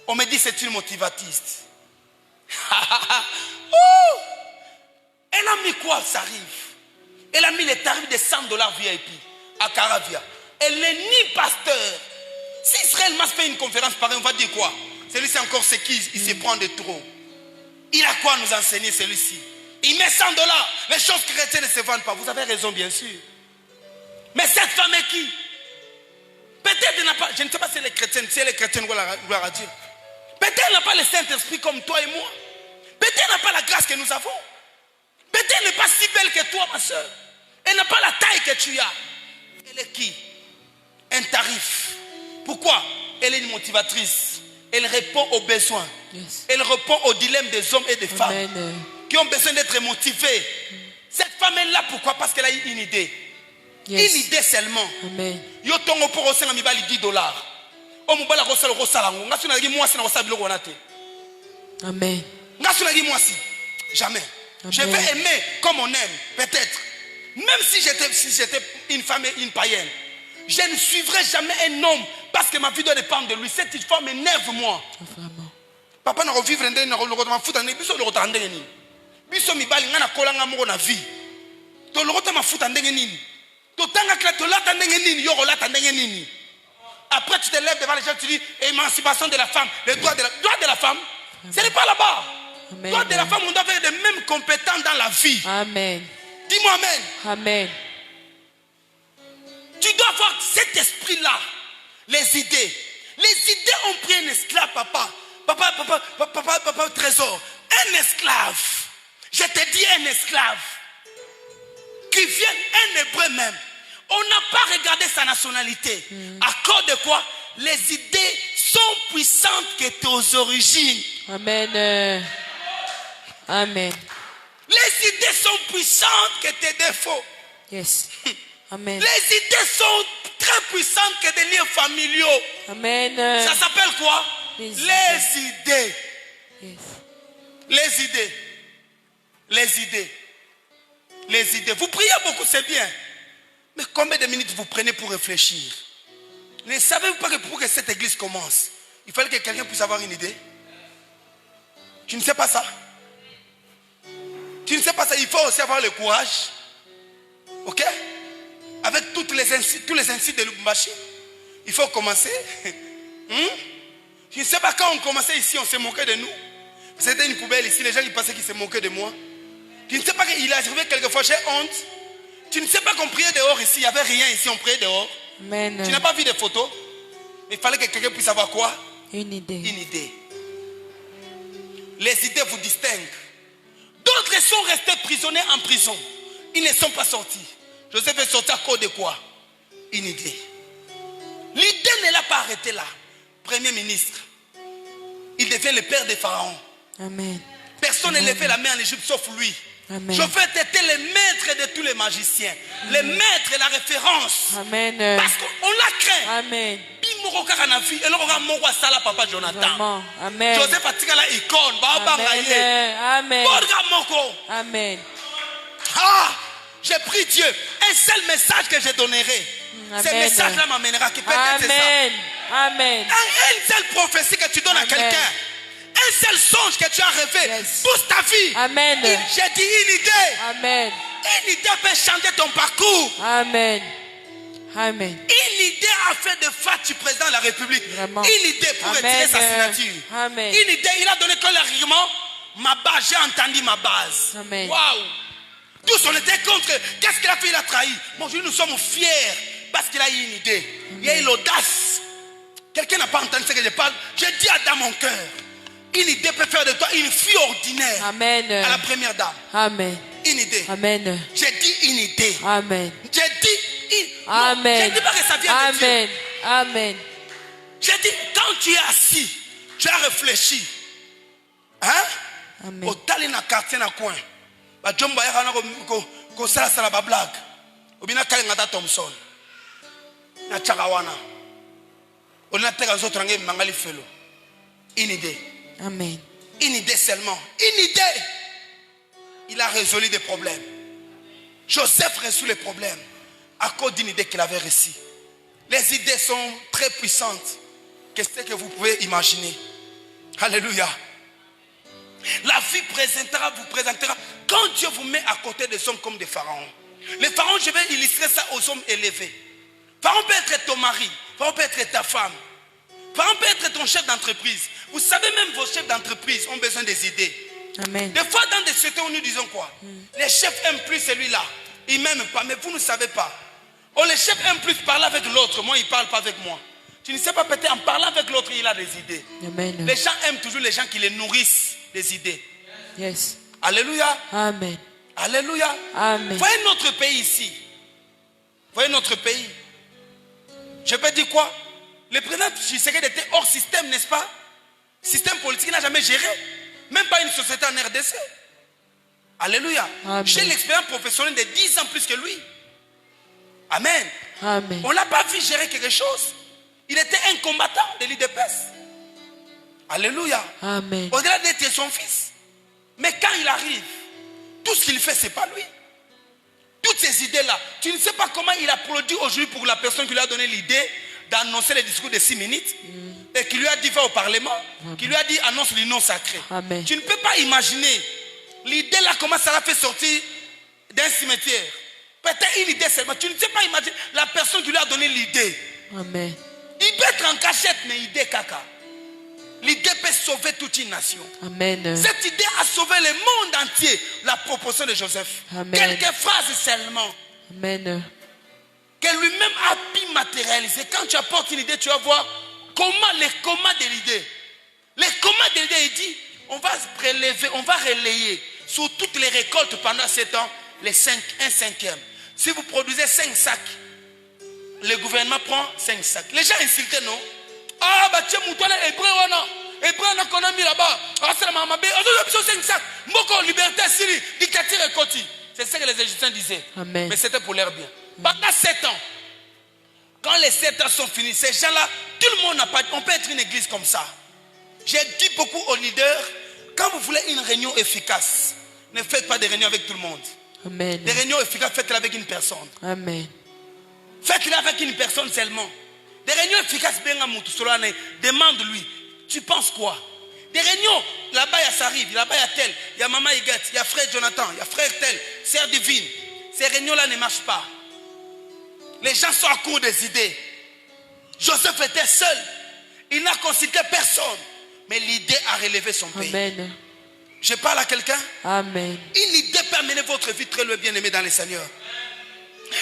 On me dit c'est une motivatiste. Oh! Elle a mis quoi, ça arrive? Elle a mis les tarifs de $100 VIP à Caravia. Elle n'est ni pasteur. Si Israël m'a fait une conférence pareille, on va dire quoi? Celui-ci encore c'est qui? Il se prend de trop. Il a quoi nous enseigner celui-ci? Il met $100. Les choses chrétiennes ne se vendent pas. Vous avez raison bien sûr. Mais cette femme est qui? Peut-être elle n'a pas, je ne sais pas si elle est chrétienne, si elle est chrétienne, gloire à Dieu. Peut-être elle n'a pas le Saint-Esprit comme toi et moi. Peut-être elle n'a pas la grâce que nous avons. Peut-être elle n'est pas si belle que toi, ma soeur. Elle n'a pas la taille que tu as. Elle est qui? Un tarif. Pourquoi? Elle est une motivatrice. Elle répond aux besoins. Yes. Elle répond aux dilemmes des hommes et des femmes. Amen. Qui ont besoin d'être motivés. Cette femme est là, pourquoi? Parce qu'elle a eu une idée. Yes. Une idée seulement. Amen. Yo tongo pour $10. O mubala ko sala ko salango. Ngasu na gi mwasi na ko sabilo ko nate. Amen. Ngasu na gi mwasi. Jamais. Amen. Je vais aimer comme on aime, peut-être. Même si j'étais une femme et une païenne, je ne suivrai jamais un homme parce que ma vie doit dépendre de lui. Cette femme m'énerve moi. Vraiment. Papa na revivre ndenge na ko ma futa ne biso lo tandenge ni. Biso mibali ngana kolanga moko na vie. To lo ma futa ndenge nini. Après tu te lèves devant les gens, tu dis émancipation de la femme, le droit de la femme. Ce n'est pas là-bas. Le droit de la femme, on doit avoir les mêmes compétences dans la vie. Amen. Dis-moi amen. Amen. Tu dois avoir cet esprit-là. Les idées. Les idées ont pris un esclave, papa, trésor. Un esclave Je te dis un esclave qui vient, un hébreu même. On n'a pas regardé sa nationalité. À cause de quoi? Les idées sont puissantes que tes origines. Amen. Amen. Les idées sont puissantes que tes défauts. Yes. Amen. Les idées sont très puissantes que des liens familiaux. Amen. Ça s'appelle quoi? Les idées. Yes. Les idées. Les idées. Les idées. Vous priez beaucoup, c'est bien. Mais combien de minutes vous prenez pour réfléchir? Ne savez-vous pas que pour que cette église commence, il fallait que quelqu'un puisse avoir une idée? Tu ne sais pas ça? Tu ne sais pas ça? Il faut aussi avoir le courage. Ok? Avec tous les insides de Lubumbashi, il faut commencer. Je ne sais pas, quand on commençait ici, on se moquait de nous. C'était une poubelle ici, les gens ils pensaient qu'ils se moquaient de moi. Tu ne sais pas qu'il est arrivé quelquefois, j'ai honte. Tu ne sais pas qu'on priait dehors ici, il n'y avait rien ici, on priait dehors. Amen. Tu n'as pas vu des photos? Il fallait que quelqu'un puisse avoir quoi? Une idée. Une idée. Les idées vous distinguent. D'autres sont restés prisonniers en prison. Ils ne sont pas sortis. Joseph est sorti à cause de quoi? Une idée. L'idée ne l'a pas arrêté là. Premier ministre. Il devient le père des pharaons. Amen. Personne ne levait la main en Égypte sauf lui. Amen. Joseph était le maître de tous les magiciens. Le maître, la référence. Amen. Parce qu'on l'a craint. Amen. Papa Jonathan. Vraiment. Amen. Joseph a tiré la icône. Amen. Amen. Ah, j'ai pris Dieu. Un seul message que je donnerai. Amen. Ce message-là m'amènera. Peut-être c'est ça. Amen. Amen. Une seule prophétie que tu donnes à quelqu'un. Un seul songe que tu as rêvé. Yes. Toute ta vie. Amen. J'ai dit une idée. Amen. Une idée peut changer ton parcours. Amen. Amen. Une idée a fait de Fatou président de la République. Vraiment. Une idée pour retirer sa signature. Amen. Une idée, il a donné que l'argument. Ma base, j'ai entendu ma base. Amen. Waouh. Tous on était contre. Qu'est-ce qu'il a fait? Il a trahi. Bon, aujourd'hui nous sommes fiers parce qu'il a eu une idée. Il y a eu l'audace. Quelqu'un n'a pas entendu ce que je parle. Je dis dans mon cœur. Une idée peut faire de toi une fille ordinaire. Amen. À la première dame. Amen. Une idée. Amen. J'ai dit une idée. Amen. J'ai dit une. Amen. Je dis pas que ça vient de Dieu. Amen. Amen. J'ai dit, quand tu es assis, tu as réfléchi. Hein? Amen. Au tali na quartier na coin. Ba jomba ya na ko sala ba blague. Obina kali ngata Thompson. Na chakawana. On a tega zoto ngé mangali felo. Une idée. Amen. Une idée seulement. Une idée. Il a résolu des problèmes. Joseph résout les problèmes à cause d'une idée qu'il avait reçue. Les idées sont très puissantes. Qu'est-ce que vous pouvez imaginer? Alléluia. La vie vous présentera. Quand Dieu vous met à côté des hommes comme des pharaons. Les pharaons, je vais illustrer ça aux hommes élevés. Pharaon peut être ton mari. Pharaon peut être ta femme. Pharaon peut être ton chef d'entreprise. Vous savez, même vos chefs d'entreprise ont besoin des idées. Amen. Des fois, dans des sociétés où nous disons quoi? Les chefs aiment plus celui-là. Ils m'aiment pas, mais vous ne savez pas. Oh, les chefs aiment plus parler avec l'autre. Moi, il ne parle pas avec moi. Tu ne sais pas, peut-être en parlant avec l'autre, il a des idées. Amen. Les gens aiment toujours les gens qui les nourrissent des idées. Yes. Alléluia. Amen. Alléluia. Amen. Voyez notre pays ici. Voyez notre pays. Je peux dire quoi? Le président Tshisekedi était hors système, n'est-ce pas? Système politique, il n'a jamais géré. Même pas une société en RDC. Alléluia. Amen. J'ai l'expérience professionnelle de 10 ans plus que lui. Amen. Amen. On ne l'a pas vu gérer quelque chose. Il était un combattant de l'IDPS. Alléluia. Amen. Au-delà d'être son fils. Mais quand il arrive, tout ce qu'il fait, ce n'est pas lui. Toutes ces idées-là, tu ne sais pas comment il a produit aujourd'hui pour la personne qui lui a donné l'idée d'annoncer les discours de 6 minutes et qui lui a dit va au Parlement, qui lui a dit annonce le nom sacré. Amen. Tu ne peux pas imaginer l'idée là, comment ça l'a fait sortir d'un cimetière. Peut-être une idée seulement. Tu ne sais pas imaginer la personne qui lui a donné l'idée. Amen. Il peut être en cachette, mais l'idée caca. L'idée peut sauver toute une nation. Amen. Cette idée a sauvé le monde entier. La proposition de Joseph. Amen. Quelques phrases seulement. Amen. Que lui-même a pu matérialiser. Quand tu apportes une idée, tu vas voir comment les commas de l'idée. Les commas de l'idée, il dit, on va se prélever, on va relayer sur toutes les récoltes pendant 7 ans, un cinquième. Si vous produisez 5 sacs, le gouvernement prend 5 sacs. Les gens insultent, non? Ah, bah tu es mon toilette hébreu, non? Hébreu, on a mis là-bas. Ah, c'est la maman. On a 5 sacs. Moko, liberté, Syrie, dictature et Koti. C'est ce que les Égyptiens disaient. Amen. Mais c'était pour leur bien. Pendant 7 ans, quand les 7 ans sont finis, ces gens-là, tout le monde n'a pas. On peut être une église comme ça. J'ai dit beaucoup aux leaders, quand vous voulez une réunion efficace, ne faites pas des réunions avec tout le monde. Amen. Des réunions efficaces, faites-les avec une personne. Amen. Faites-les avec une personne seulement. Des réunions efficaces, demande-lui, tu penses quoi? Des réunions, là-bas il y a Sarib, là-bas il y a tel, il y a Maman Igat, il y a frère Jonathan, il y a frère tel, sœur divine. Ces réunions-là ne marchent pas. Les gens sont à court des idées. Joseph était seul. Il n'a consulté personne. Mais l'idée a relevé son pays. Amen. Je parle à quelqu'un. Amen. Une idée peut amener votre vie très loin, bien aimé dans le Seigneur.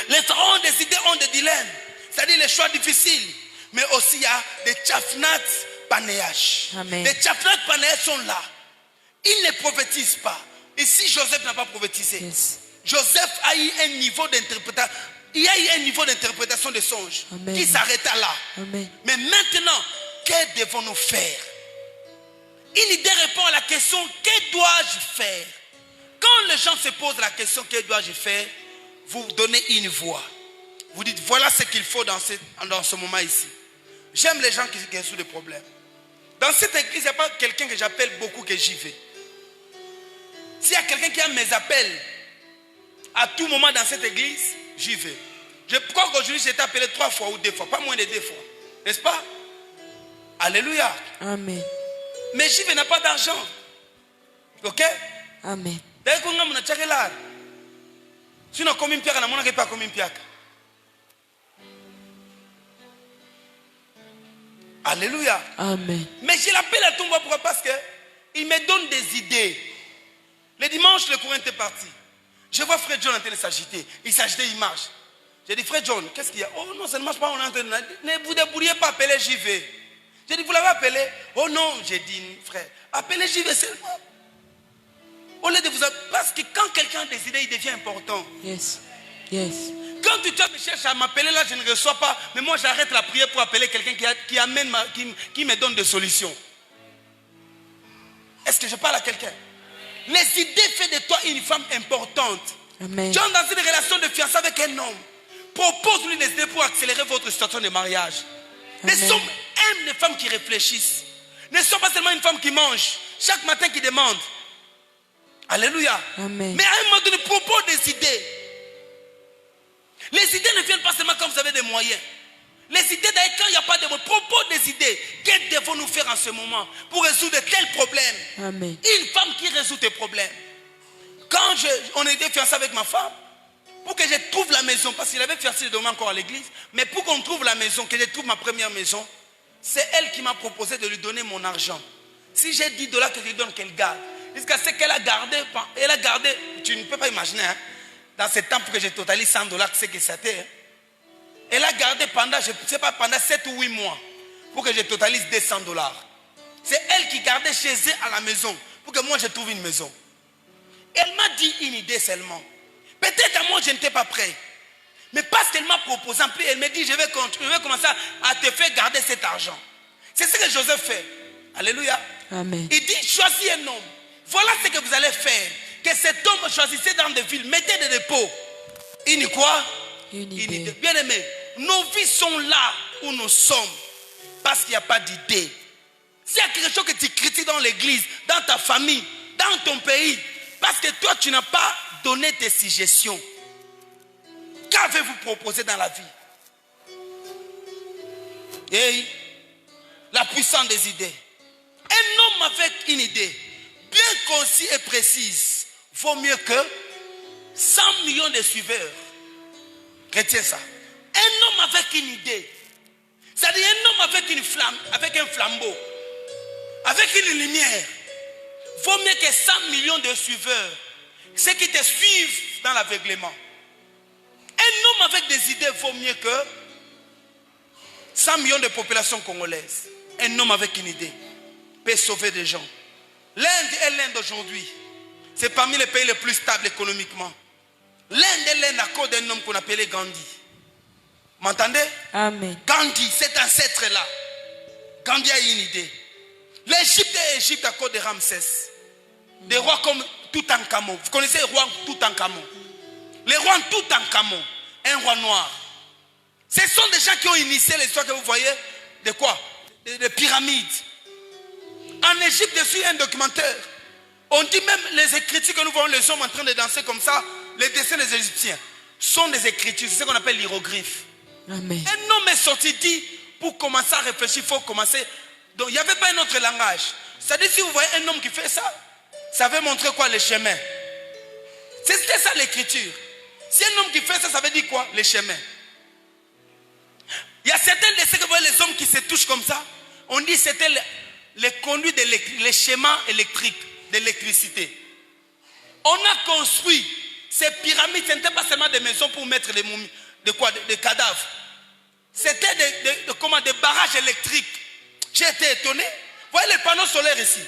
Les pharaons ont des idées, ont des dilemmes. C'est-à-dire les choix difficiles. Mais aussi il y a des tchafnat panéages. Amen. Les tchafnat panéages sont là. Ils ne prophétisent pas. Ici, Joseph n'a pas prophétisé. Yes. Joseph a eu un niveau d'interprétation. Il y a eu un niveau d'interprétation des songes. Amen. Qui s'arrêta là. Amen. Mais maintenant, que devons-nous faire? Une idée répond à la question, que dois-je faire? Quand les gens se posent la question, que dois-je faire? Vous donnez une voix. Vous dites, voilà ce qu'il faut dans ce moment ici. J'aime les gens qui résolvent des problèmes. Dans cette église, il n'y a pas quelqu'un que j'appelle beaucoup que j'y vais. S'il y a quelqu'un qui a mes appels, à tout moment dans cette église, j'y vais. Je crois qu'aujourd'hui, j'ai été appelé 3 fois ou 2 fois, pas moins de 2 fois. N'est-ce pas? Alléluia. Amen. Mais j'y vais, n'a pas d'argent. Ok? Amen. D'ailleurs, quand on a tchaké là, si on a comme une pierre, on n'a pas comme une pierre. Alléluia. Amen. Mais je l'appelle à tout moment. Pourquoi? Parce qu'il me donne des idées. Le dimanche, le courant était parti. Je vois frère John en train de s'agiter. Il s'agitait, il marche. J'ai dit, frère John, qu'est-ce qu'il y a? Oh non, ça ne marche pas, on est en train de... Ne vous débrouillez pas, appelez JV. J'ai dit, vous l'avez appelé? Oh non, j'ai dit, frère, appelez JV seulement. Au lieu de vous... Parce que quand quelqu'un a des idées, il devient important. Yes. Yes. Quand tu me cherches à m'appeler là, je ne reçois pas. Mais moi, j'arrête la prière pour appeler quelqu'un qui me donne des solutions. Est-ce que je parle à quelqu'un? Les idées font de toi une femme importante. Amen. Tu es dans une relation de fiançailles avec un homme. Propose-lui des idées pour accélérer votre situation de mariage. Amen. Les hommes aiment les femmes qui réfléchissent. Ne sont pas seulement une femme qui mange. Chaque matin qui demande. Alléluia. Amen. Mais à un moment donné, propose des idées. Les idées ne viennent pas seulement quand vous avez des moyens. Les idées, d'ailleurs, quand il n'y a pas de moyens, propose des idées. Que devons-nous faire en ce moment pour résoudre tel problème? Amen. Une femme qui résout tes problèmes. Quand on était fiancés avec ma femme, pour que je trouve la maison, parce qu'il avait fiancé de demain encore à l'église, mais pour qu'on trouve la maison, que je trouve ma première maison, c'est elle qui m'a proposé de lui donner mon argent. Si j'ai 10 $, que je lui donne, qu'elle garde. Jusqu'à ce qu'elle a gardé, tu ne peux pas imaginer, hein, dans ce temps pour que je totalise 100 $, c'est que c'était. Hein. Elle a gardé pendant, je ne sais pas, pendant 7 ou 8 mois, pour que je totalise 200 $. C'est elle qui gardait chez elle à la maison, pour que moi je trouve une maison. Elle m'a dit une idée seulement. Peut-être à moi je n'étais pas prêt. Mais parce qu'elle m'a proposé, en plus, elle me dit, je vais commencer à te faire garder cet argent. C'est ce que Joseph fait. Alléluia. Amen. Il dit, choisis un homme. Voilà ce que vous allez faire. Que cet homme choisissez dans des villes. Mettez des dépôts. Une quoi? Une idée. Bien aimé, nos vies sont là où nous sommes. Parce qu'il n'y a pas d'idée. S'il y a quelque chose que tu critiques dans l'église, dans ta famille, dans ton pays, parce que toi tu n'as pas donné tes suggestions, qu'avez-vous proposé dans la vie? Et la puissance des idées. Un homme avec une idée bien concise et précise vaut mieux que 100 millions de suiveurs. Retiens ça. Un homme avec une idée, c'est-à-dire un homme avec une flamme, avec un flambeau, avec une lumière, vaut mieux que 100 millions de suiveurs, ceux qui te suivent dans l'aveuglement. Un homme avec des idées vaut mieux que 100 millions de populations congolaises. Un homme avec une idée peut sauver des gens. L'Inde est l'Inde aujourd'hui. C'est parmi les pays les plus stables économiquement. L'Inde est l'Inde à cause d'un homme qu'on appelait Gandhi. M'entendez? Amen. Gandhi, cet ancêtre-là. Gandhi a eu une idée. L'Égypte est Égypte à cause de Ramsès. Des rois comme Toutankhamon. Vous connaissez le roi Toutankhamon? Le roi Toutankhamon, un roi noir. Ce sont des gens qui ont initié l'histoire que vous voyez. De quoi? Des pyramides. En Égypte, je suis un documentaire. On dit même les écritures que nous voyons les hommes en train de danser comme ça, les dessins des Égyptiens sont des écritures. C'est ce qu'on appelle l'hiéroglyphe. Amen. Un homme est sorti dit, pour commencer à réfléchir, il faut commencer. Donc il n'y avait pas un autre langage. C'est-à-dire si vous voyez un homme qui fait ça, ça veut montrer quoi? Le chemin. C'était ça l'écriture. Si un homme qui fait ça, ça veut dire quoi? Le chemin. Il y a certains dessins que vous voyez les hommes qui se touchent comme ça. On dit que c'était les conduits, les schémas électriques, d'électricité. On a construit ces pyramides, ce n'était pas seulement des maisons pour mettre des momies, des cadavres. C'était des barrages électriques. J'ai été étonné. Vous voyez les panneaux solaires ici.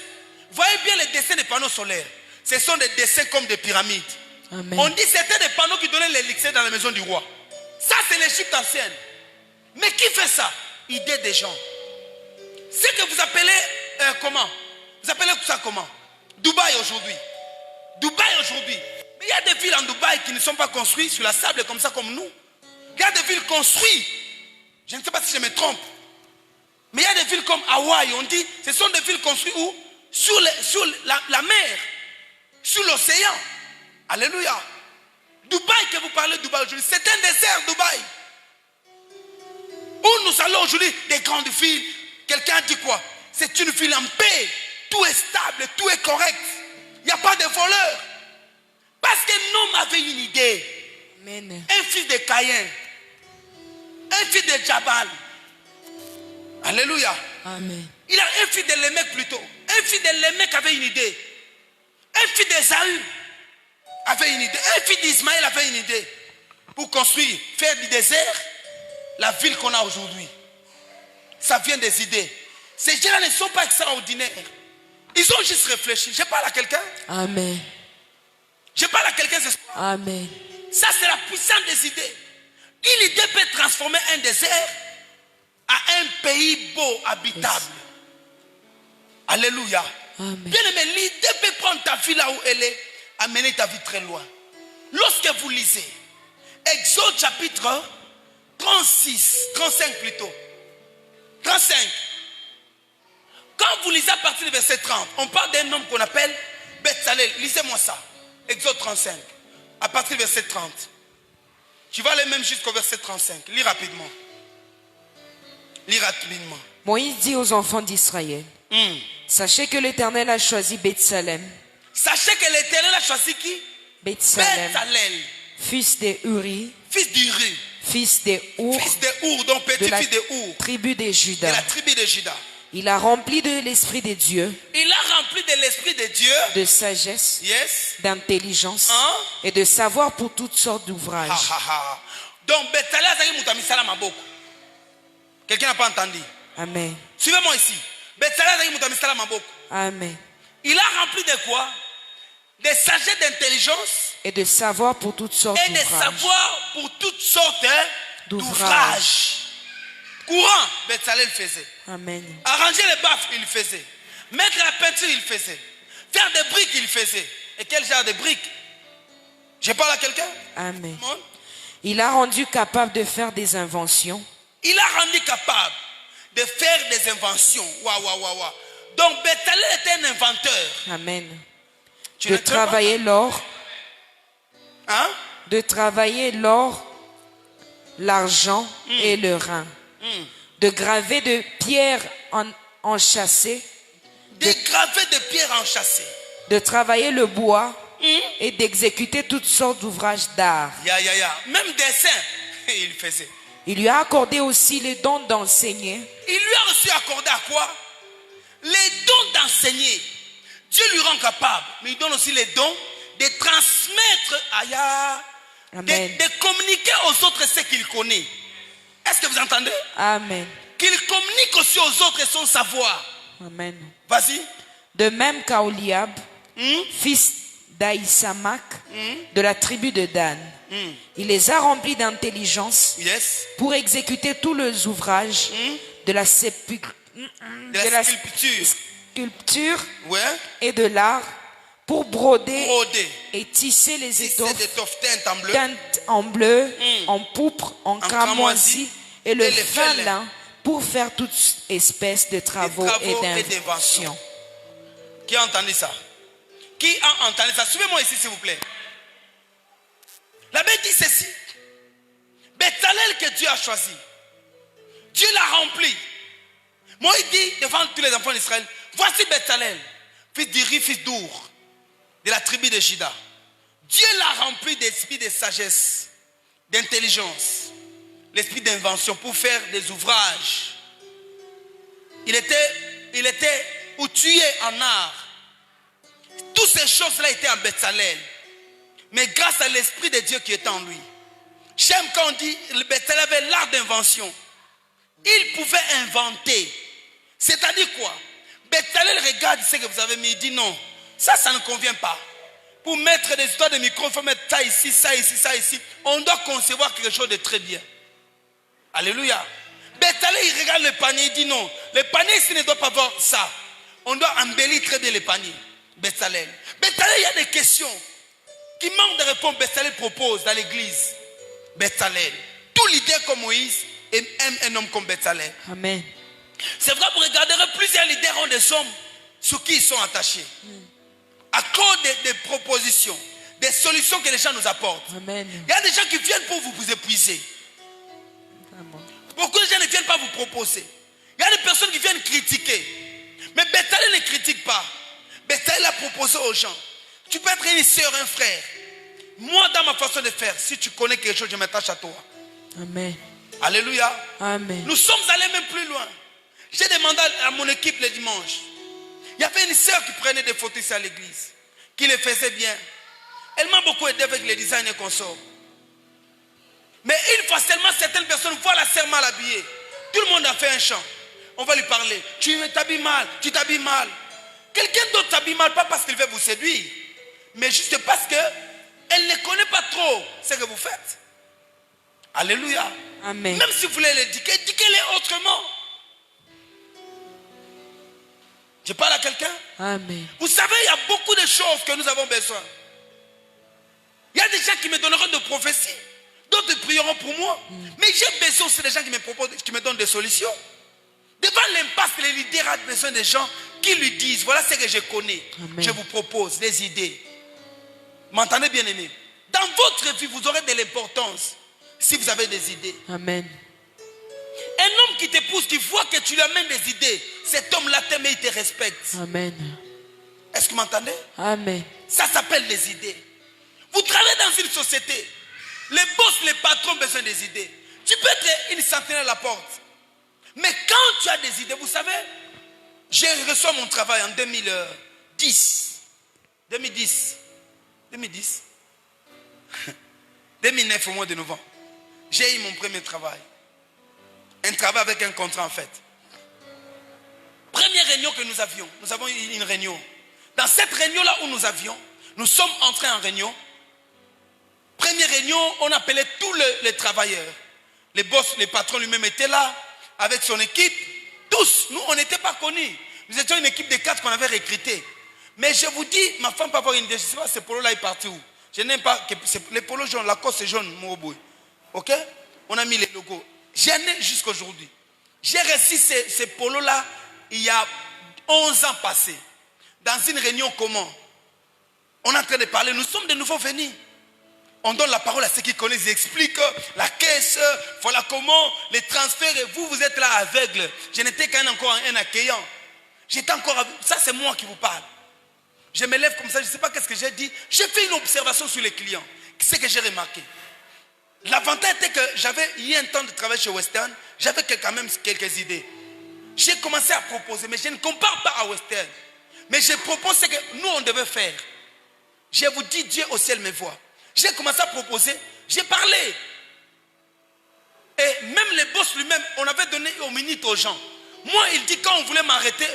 Vous voyez bien les dessins des panneaux solaires. Ce sont des dessins comme des pyramides. Amen. On dit que c'était des panneaux qui donnaient l'élixir dans la maison du roi. Ça, c'est l'Égypte ancienne. Mais qui fait ça? Idée des gens. C'est que vous appelez comment? Vous appelez ça comment? Dubaï aujourd'hui. Dubaï aujourd'hui. Mais il y a des villes en Dubaï qui ne sont pas construites sur la sable comme ça comme nous. Il y a des villes construites. Je ne sais pas si je me trompe. Mais il y a des villes comme Hawaï. On dit ce sont des villes construites où? Sur la mer. Sur l'océan. Alléluia. Dubaï que vous parlez de Dubaï aujourd'hui. C'est un désert Dubaï. Où nous allons aujourd'hui des grandes villes. Quelqu'un dit quoi? C'est une ville en paix. Tout est stable, tout est correct. Il n'y a pas de voleurs. Parce qu'un homme avait une idée. Amen. Un fils de Caïn. Un fils de Jabal. Alléluia. Amen. Il a un fils de Lémec plutôt. Un fils de Lémec avait une idée. Un fils d'Ésaü avait une idée. Un fils d'Ismaël avait une idée. Pour construire, faire du désert, la ville qu'on a aujourd'hui. Ça vient des idées. Ces gens-là ne sont pas extraordinaires. Ils ont juste réfléchi. Je parle à quelqu'un. Amen. Je parle à quelqu'un. Amen. Ça, c'est la puissance des idées. Une idée peut transformer un désert à un pays beau, habitable. Yes. Alléluia. Amen. Bien aimé, l'idée peut prendre ta vie là où elle est, amener ta vie très loin. Lorsque vous lisez Exode chapitre 35 plutôt. 35. Quand vous lisez à partir du verset 30, on parle d'un homme qu'on appelle Betsalel. Lisez-moi ça. Exode 35. À partir du verset 30. Tu vas aller même jusqu'au verset 35. Lis rapidement. Lis rapidement. Moïse dit aux enfants d'Israël, sachez que l'Éternel a choisi Betsalem. Sachez que l'Éternel a choisi qui? Betsalem. Betsalel. Fils de Uri. Fils d'Uri. Fils de Our. Fils de Our, donc petit-fils de Our. Tribu de Juda. De la tribu de Juda. Il a rempli de l'esprit de Dieu. Il a rempli de l'esprit de Dieu. De sagesse. Yes. D'intelligence. Et de savoir pour toutes sortes d'ouvrages. Donc Betsalel a dit Moutamisala Maboko. Quelqu'un n'a pas entendu? Amen. Suivez-moi ici. Betsalel a dit Moutamisala Maboko. Amen. Il a rempli de quoi? De sagesse, d'intelligence. Et de savoir pour toutes sortes d'ouvrages. Et de savoir pour toutes sortes d'ouvrages. Courant, Betsalel faisait. Amen. Arranger les baffes, il faisait. Mettre la peinture, il faisait. Faire des briques, il faisait. Et quel genre de briques? Je parle à quelqu'un? Amen. Il a rendu capable de faire des inventions. Il a rendu capable de faire des inventions. Waouh. Donc Betsalel était un inventeur. Amen. De travailler l'or. Hein? De travailler l'or, l'argent et le rein. De graver de pierres enchâssées. De graver de pierres enchâssées. De travailler le bois et d'exécuter toutes sortes d'ouvrages d'art. Même dessin, il faisait. Il lui a accordé aussi le don d'enseigner. Il lui a aussi accordé à quoi? Les dons d'enseigner. Dieu lui rend capable, mais il donne aussi les dons de transmettre, de communiquer aux autres ce qu'il connaît. Est-ce que vous entendez? Amen. Qu'il communique aussi aux autres son savoir. Amen. Vas-y. De même qu'Aholiab, fils d'Aïsamak, de la tribu de Dan. Il les a remplis d'intelligence Yes. pour exécuter tous les ouvrages de la De la sculpture. sculpture Ouais. et de l'art, pour broder Brodé. et tisser les Si étoffes c'est d'étoffe teinte en bleu. teintes en bleu, en pourpre, en cramoisi cramoisi, et le et le fin fin lin, pour faire toute espèce de travaux et d'inventions. Qui a entendu ça? Qui a entendu ça? Suivez-moi ici, s'il vous plaît. La Bible dit ceci. Béthalel que Dieu a choisi. Dieu l'a rempli. Moïse dit devant tous les enfants d'Israël, voici Béthalel, fils d'Iri, fils d'Our, de la tribu de Juda. Dieu l'a rempli d'esprit de sagesse, d'intelligence, l'esprit d'invention pour faire des ouvrages. Il était outillé en art. Toutes ces choses-là étaient en Béthalel. Mais grâce à l'esprit de Dieu qui était en lui. J'aime quand on dit le Béthalel avait l'art d'invention. Il pouvait inventer. C'est-à-dire quoi? Béthalel regarde ce que vous avez mis. Il dit non, ça ne convient pas. Pour mettre des histoires de micro, il faut mettre ça ici, ça ici, ça ici. On doit concevoir quelque chose de très bien. Alléluia. Béthalel, il regarde le panier, il dit non, le panier ici ne doit pas avoir ça. On doit embellir très bien le panier. Béthalel. Béthalel, il y a des questions qui manquent de réponse. Béthalel propose dans l'église. Béthalel. Tout leader comme Moïse aime un homme comme Béthalel. Amen. C'est vrai, vous regarderez, plusieurs leaders ont des hommes sur qui ils sont attachés. À cause des propositions, des solutions que les gens nous apportent. Amen. Il y a des gens qui viennent pour vous épuiser. Beaucoup de gens ne viennent pas vous proposer. Il y a des personnes qui viennent critiquer. Mais Béthalel ne critique pas. Béthalel a proposé aux gens. Tu peux être une soeur, un frère. Moi, dans ma façon de faire, si tu connais quelque chose, je m'attache à toi. Amen. Alléluia. Amen. Nous sommes allés même plus loin. J'ai demandé à mon équipe le dimanche. Il y avait une sœur qui prenait des photos ici à l'église, qui les faisait bien. Elle m'a beaucoup aidé avec les designs et consorts. Mais une fois seulement, certaines personnes voient la sœur mal habillée. Tout le monde a fait un chant. On va lui parler. Tu t'habilles mal, tu t'habilles mal. Quelqu'un d'autre s'habille mal, pas parce qu'il veut vous séduire, mais juste parce qu'elle ne connaît pas trop ce que vous faites. Alléluia. Amen. Même si vous voulez l'éduquer, éduquez-les autrement. Je parle à quelqu'un. Amen. Vous savez, il y a beaucoup de choses que nous avons besoin. Il y a des gens qui me donneront de prophéties. D'autres prieront pour moi. Mais j'ai besoin aussi des gens qui me proposent, qui me donnent des solutions. Devant l'impasse, les leaders ont besoin des gens qui lui disent, voilà ce que je connais. Amen. Je vous propose des idées. M'entendez, bien aimé? Dans votre vie, vous aurez de l'importance si vous avez des idées. Amen. Un homme qui t'épouse, qui voit que tu lui amènes des idées, cet homme-là t'aime et il te respecte. Amen. Est-ce que vous m'entendez? Amen. Ça s'appelle des idées. Vous travaillez dans une société. Les boss, les patrons ont besoin des idées. Tu peux être une sentinelle à la porte. Mais quand tu as des idées, vous savez, j'ai reçu mon travail en 2010. 2009 au mois de novembre. J'ai eu mon premier travail. Un travail avec un contrat en fait. Première réunion que nous avons eu une réunion. Dans cette réunion-là où nous sommes entrés en réunion. Première réunion, on appelait tous les travailleurs. Les boss, les patrons lui-même étaient là, avec son équipe. Tous, nous, on n'était pas connus. Nous étions une équipe de 4 qu'on avait recruté. Mais je vous dis, ma femme peut avoir une idée. Je ne sais pas, ce polo-là est parti où? Je n'aime pas, les polos jaunes, la cosse est jaune, Moroboué. Ok? On a mis les logos. J'en ai jusqu'aujourd'hui. J'ai reçu ces polos-là il y a 11 ans passés. Dans une réunion comment? On est en train de parler, nous sommes de nouveaux venus. On donne la parole à ceux qui connaissent, ils expliquent la caisse, voilà comment, les transferts, et vous êtes là aveugle. Je n'étais qu'encore un accueillant. J'étais encore, ça c'est moi qui vous parle. Je me lève comme ça, je ne sais pas qu'est-ce que j'ai dit. J'ai fait une observation sur les clients. C'est ce que j'ai remarqué. L'avantage était que j'avais eu un temps de travail chez Western, j'avais quand même quelques idées. J'ai commencé à proposer, mais je ne compare pas à Western. Mais je propose ce que nous on devait faire. Je vous dis, Dieu au ciel me voit. J'ai commencé à proposer, j'ai parlé. Et même les boss lui-même, on avait donné aux minutes aux gens. Moi, il dit quand on voulait m'arrêter,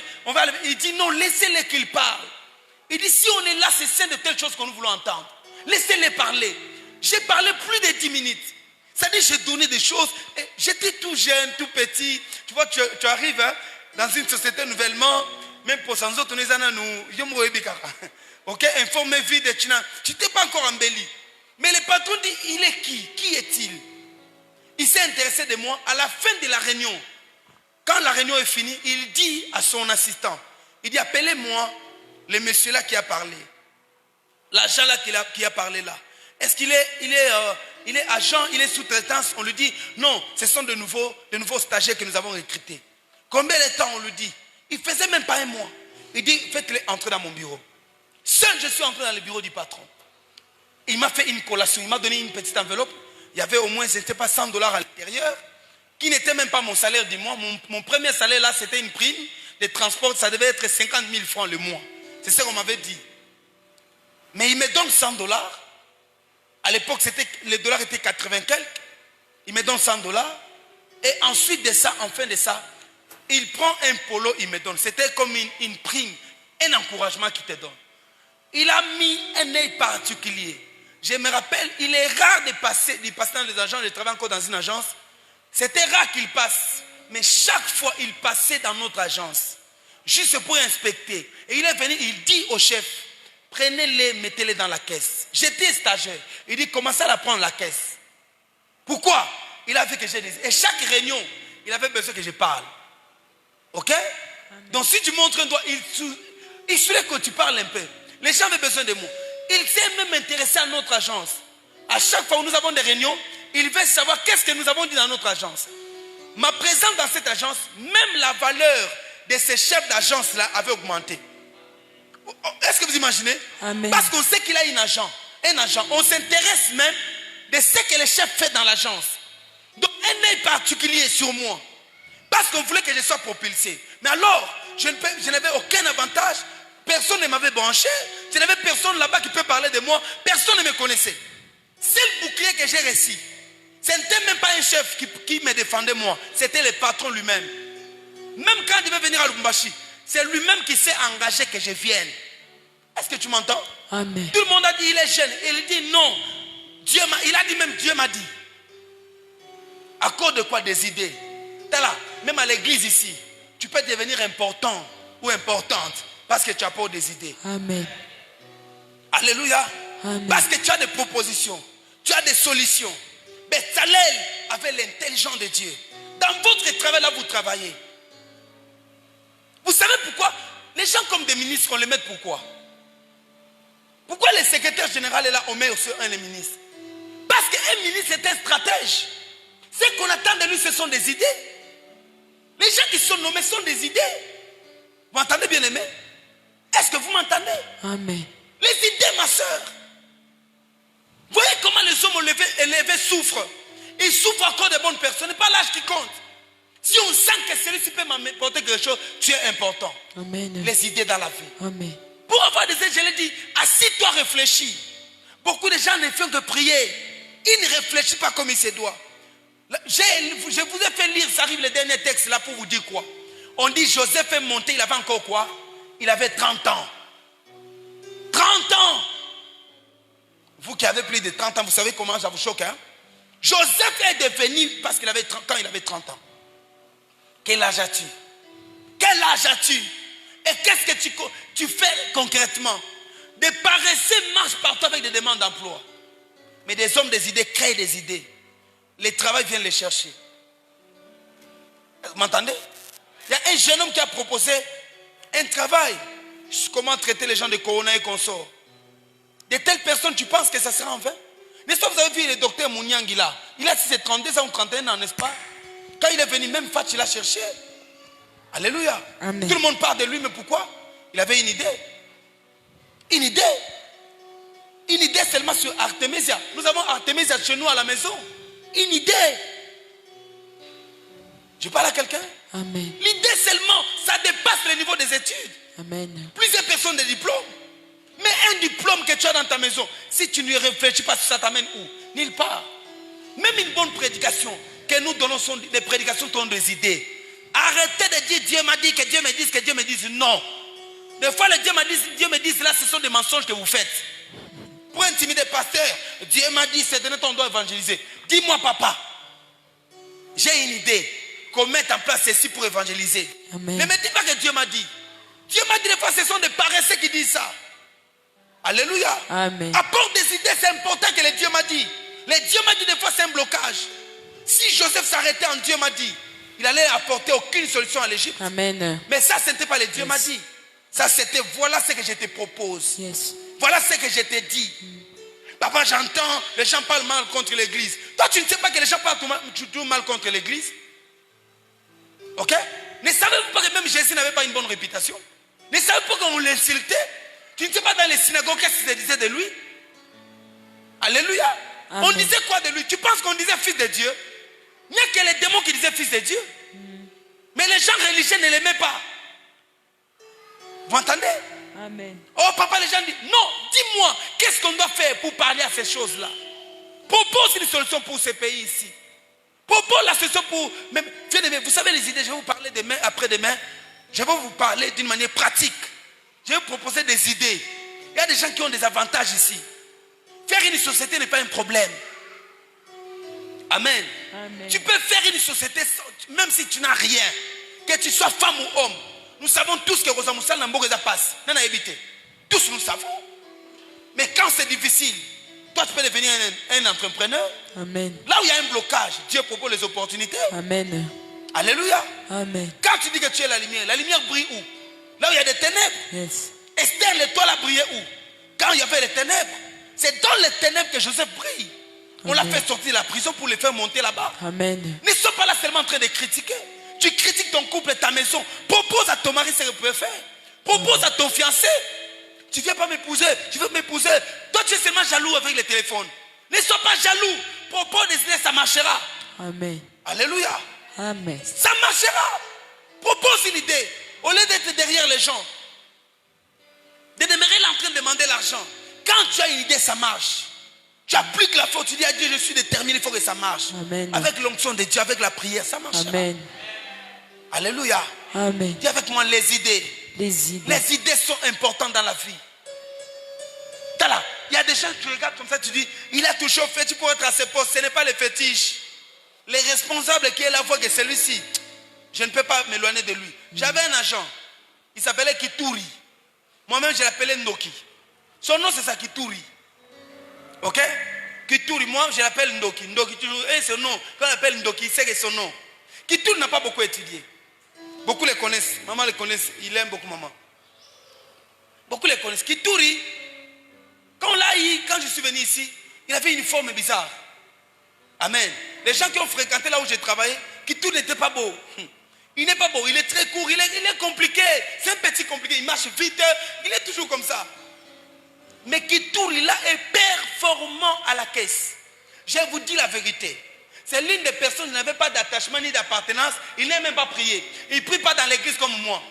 il dit non, laissez-les qu'ils parlent. Il dit, si on est là, c'est de telles choses que nous voulons entendre. Laissez-les parler. J'ai parlé plus de 10 minutes. C'est-à-dire, j'ai donné des choses. J'étais tout jeune, tout petit. Tu vois, tu arrives dans une société nouvellement, même pour sans autres, ok, informé, vide, tu t'es pas encore embelli. Mais le patron dit, il est qui? Qui est-il? Il s'est intéressé de moi. À la fin de la réunion, quand la réunion est finie, il dit à son assistant, il dit, appelez-moi le monsieur là qui a parlé. L'agent là qui a parlé là. Est-ce qu'il est agent, il est sous-traitance? On lui dit, non, ce sont de nouveaux stagiaires que nous avons recrutés. Combien de temps on lui dit? Il faisait même pas un mois. Il dit, faites-les entrer dans mon bureau. Seul, je suis entré dans le bureau du patron. Il m'a fait une collation, il m'a donné une petite enveloppe. Il y avait au moins, je ne sais pas, $100 à l'intérieur, qui n'était même pas mon salaire du mois. Mon premier salaire là, c'était une prime de transport, ça devait être 50 000 francs le mois. C'est ce qu'on m'avait dit. Mais il me donne $100. À l'époque, les dollars étaient 80 quelques. Il me donne $100. Et ensuite de ça, en fin de ça, il prend un polo, il me donne. C'était comme une prime, un encouragement qu'il te donne. Il a mis un œil particulier. Je me rappelle, il est rare de passer dans les agences. Je travaille encore dans une agence. C'était rare qu'il passe. Mais chaque fois, il passait dans notre agence. Juste pour inspecter. Et il est venu, il dit au chef, prenez-les, mettez-les dans la caisse. J'étais stagiaire. Il dit, commencez à la prendre la caisse. Pourquoi? Il a vu que j'ai dit. Et chaque réunion, il avait besoin que je parle. Ok? Amen. Donc si tu montres un doigt, il suffit que tu parles un peu. Les gens avaient besoin de moi. Il s'est même intéressé à notre agence. À chaque fois où nous avons des réunions, il veut savoir qu'est-ce que nous avons dit dans notre agence. Ma présence dans cette agence, même la valeur de ces chefs d'agence-là avait augmenté. Est-ce que vous imaginez? Amen. Parce qu'on sait qu'il a un agent. On s'intéresse même de ce que le chef fait dans l'agence. Donc un œil particulier sur moi. Parce qu'on voulait que je sois propulsé. Mais alors, je n'avais aucun avantage. Personne ne m'avait branché. Je n'avais personne là-bas qui peut parler de moi. Personne ne me connaissait. C'est le bouclier que j'ai reçu. Ce n'était même pas un chef qui me défendait moi. C'était le patron lui-même. Même quand il devait venir à Lubumbashi, c'est lui-même qui s'est engagé que je vienne. Est-ce que tu m'entends? Amen. Tout le monde a dit il est jeune. Il dit non. Il a dit même Dieu m'a dit. À cause de quoi? Des idées. T'es là, même à l'église ici, tu peux devenir important ou importante parce que tu apportes des idées. Amen. Alléluia. Amen. Parce que tu as des propositions, tu as des solutions. Bezalel avait l'intelligence de Dieu. Dans votre travail là, vous travaillez. Vous savez pourquoi? Les gens comme des ministres, on les met pourquoi? Pourquoi le secrétaire général est là, on met aussi un ministre? Parce qu'un ministre est un stratège. Ce qu'on attend de lui, ce sont des idées. Les gens qui sont nommés sont des idées. Vous m'entendez, bien aimé? Est-ce que vous m'entendez? Amen. Les idées, ma soeur. Voyez comment les hommes élevés souffrent. Ils souffrent encore de bonnes personnes. Ce n'est pas l'âge qui compte. Si on sent que celui-ci peut m'apporter quelque chose, tu es important. Amen. Les idées dans la vie. Amen. Pour avoir des idées, je l'ai dit, assis-toi, réfléchis. Beaucoup de gens ne font que prier. Ils ne réfléchissent pas comme il se doit. Je vous ai fait lire, ça arrive le dernier texte là pour vous dire quoi. On dit Joseph est monté, il avait encore quoi? Il avait 30 ans. 30 ans. Vous qui avez plus de 30 ans, vous savez comment ça vous choque, hein? Joseph est devenu, parce qu'il avait 30, quand il avait 30 ans. Quel âge as-tu? Quel âge as-tu? Et qu'est-ce que tu fais concrètement? Des paresseux marchent partout avec des demandes d'emploi. Mais des hommes des idées créent des idées. Les travail vient les chercher. Vous m'entendez? Il y a un jeune homme qui a proposé un travail. Comment traiter les gens de Corona et consorts. De telles personnes, tu penses que ça sera en vain? N'est-ce pas, vous avez vu le docteur Mouniangui là? Il a 32 ans ou 31 ans, n'est-ce pas? Quand il est venu, même Fatch, il a cherché. Alléluia. Amen. Tout le monde parle de lui, mais pourquoi? Il avait une idée. Une idée. Une idée seulement sur Artemisia. Nous avons Artemisia chez nous à la maison. Une idée. Je parle à quelqu'un? Amen. L'idée seulement, ça dépasse le niveau des études. Amen. Plusieurs personnes de diplômes. Mais un diplôme que tu as dans ta maison, si tu ne réfléchis pas, ça t'amène où? Nulle part. Même une bonne prédication que nous donnons, sont des prédications qui ont des idées. Arrêtez de dire Dieu m'a dit, que Dieu me dise, que Dieu me dise. Non. Des fois, Dieu me dit, là, ce sont des mensonges que vous faites. Pour intimider le pasteur, Dieu m'a dit, c'est de notre on doit évangéliser. Dis-moi, papa, j'ai une idée. Qu'on mette en place ceci pour évangéliser. Amen. Ne me dis pas que Dieu m'a dit. Dieu m'a dit, des fois, ce sont des paresseux qui disent ça. Alléluia. Amen. Apporte des idées, c'est important que le Dieu m'a dit. Le Dieu m'a dit, des fois, c'est un blocage. Si Joseph s'arrêtait en Dieu m'a dit, il allait apporter aucune solution à l'Égypte. Amen. Mais ça, ce n'était pas le Dieu m'a dit. Ça, c'était, voilà ce que je te propose. Yes. Voilà ce que je te dis. Papa, j'entends, les gens parlent mal contre l'église. Toi, tu ne sais pas que les gens parlent tout mal contre l'église? Ok? Ne savez-vous pas que même Jésus n'avait pas une bonne réputation? Ne savez-vous pas qu'on l'insultait? Tu ne sais pas dans les synagogues qu'est-ce qu'ils disaient de lui? Alléluia. Amen. On disait quoi de lui? Tu penses qu'on disait fils de Dieu? Il n'y a que les démons qui disaient fils de Dieu. Mais les gens religieux ne l'aimaient pas. Vous entendez? Amen. Oh papa, les gens disent, non, dis-moi, qu'est-ce qu'on doit faire pour parler à ces choses-là? Propose une solution pour ce pays ici. Propose la solution pour... Même, vous savez les idées, je vais vous parler demain, après-demain. Je vais vous parler d'une manière pratique. Je vais vous proposer des idées. Il y a des gens qui ont des avantages ici. Faire une société n'est pas un problème. Amen. Amen. Tu peux faire une société même si tu n'as rien. Que tu sois femme ou homme. Nous savons tous que Rosa Moussa Namboureza passe. Tous nous savons. Mais quand c'est difficile, toi tu peux devenir un entrepreneur. Amen. Là où il y a un blocage, Dieu propose les opportunités. Amen. Alléluia. Amen. Quand tu dis que tu es la lumière brille où? Là où il y a des ténèbres. Yes. Esther, l'étoile a brillé où? Quand il y avait les ténèbres. C'est dans les ténèbres que Joseph brille. On l'a fait sortir de la prison pour les faire monter là-bas. Amen. Ne sois pas là seulement en train de critiquer. Tu critiques ton couple et ta maison. Propose à ton mari ce qu'il peut faire. Propose à ton fiancé. Tu ne viens pas m'épouser. Tu veux m'épouser. Toi, tu es seulement jaloux avec le téléphone. Ne sois pas jaloux. Propose des idées, ça marchera. Amen. Alléluia. Amen. Ça marchera. Propose une idée. Au lieu d'être derrière les gens, de demeurer là en train de demander l'argent. Quand tu as une idée, ça marche. Tu appliques la faute. Tu dis à Dieu, je suis déterminé, il faut que ça marche. Amen. Avec l'onction de Dieu, avec la prière, ça marchera. Amen. Alléluia. Amen. Dis avec moi les idées. Les idées. Les idées sont importantes dans la vie. Là, il y a des gens que tu regardes comme ça, tu dis, il a toujours fait, tu pourrais être à ses postes. Ce n'est pas les fétiches. Les responsables qui est là voient que celui-ci, je ne peux pas m'éloigner de lui. J'avais un agent, il s'appelait Kituri. Moi-même, je l'appelais Ndoki. Son nom, c'est ça, Kituri. Ok? Kituri, moi, je l'appelle Ndoki. Ndoki, toujours, et son nom, quand on l'appelle Ndoki, il sait que son nom. Kituri n'a pas beaucoup étudié. Beaucoup les connaissent. Maman les connaît, il aime beaucoup maman. Beaucoup les connaissent. Kituri, quand je suis venu ici, il avait une forme bizarre. Amen. Les gens qui ont fréquenté là où j'ai travaillé, Kituri n'était pas beau. Il n'est pas beau, il est très court, il est compliqué. C'est un petit compliqué, il marche vite, il est toujours comme ça. Mais Kituri là est performant à la caisse. Je vous dis la vérité. C'est l'une des personnes qui n'avait pas d'attachement ni d'appartenance. Il n'est même pas prié. Il ne prie pas dans l'église comme moi.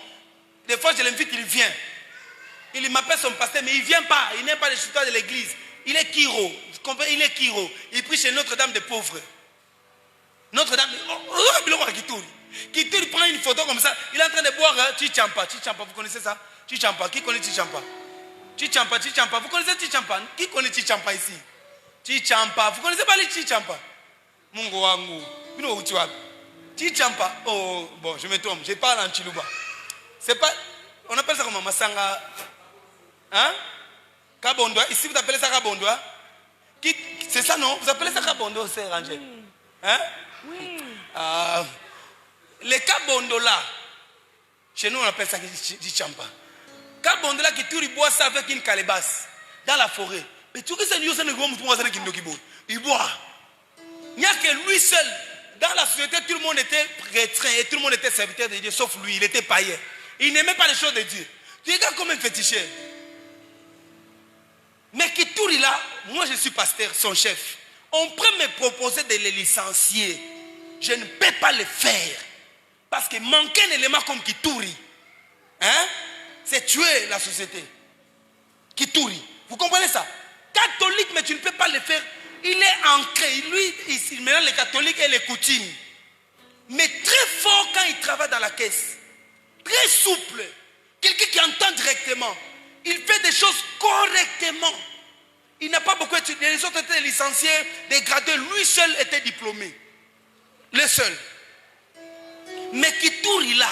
Des fois, je l'invite, il vient. Il m'appelle son pasteur, mais il ne vient pas. Il n'aime pas les chuteurs de l'église. Il est Kiro. Vous comprenez? Il est Kiro. Il prie chez Notre-Dame des Pauvres. Notre-Dame. Kituri prend une photo comme ça. Il est en train de boire Chichampa. Chichampa, vous connaissez ça? Chichampa. Qui connaît Chichampa? Chichampa. Vous connaissez Chichampa? Qui connaît Chichampa ici? Chichampa. Vous connaissez pas les Chichampa? Mungu wangu. Chichampa. Oh, bon, je me trompe. Je parle en Chiluba. C'est pas. On appelle ça comment? Masanga. Hein? Kabondo. Ici, vous appelez ça Kabondo. C'est ça, non? Vous appelez ça Kabondo, c'est rangé. Hein? Oui. Les Kabondo là, chez nous, on appelle ça Chichampa. Kabondo là, qui boit ça avec une calebasse dans la forêt. Mais tu sais, il boit. Il n'y a que lui seul. Dans la société, tout le monde était restreint et tout le monde était serviteur de Dieu, sauf lui, il était païen. Il n'aimait pas les choses de Dieu. Tu regardes comme un féticheur. Mais Kituri là, moi je suis pasteur, son chef. On peut me proposer de les licencier. Je ne peux pas le faire. Parce que manquer un élément comme Kituri, hein, c'est tuer la société. Kituri, vous comprenez ça? Catholique, mais tu ne peux pas le faire. Il est ancré. Lui, il mélange les catholiques et les coutumes. Mais très fort quand il travaille dans la caisse. Très souple. Quelqu'un qui entend directement. Il fait des choses correctement. Il n'a pas beaucoup étudié. Les autres étaient licenciés, des gradés. Lui seul était diplômé. Le seul. Mais Kitouri là,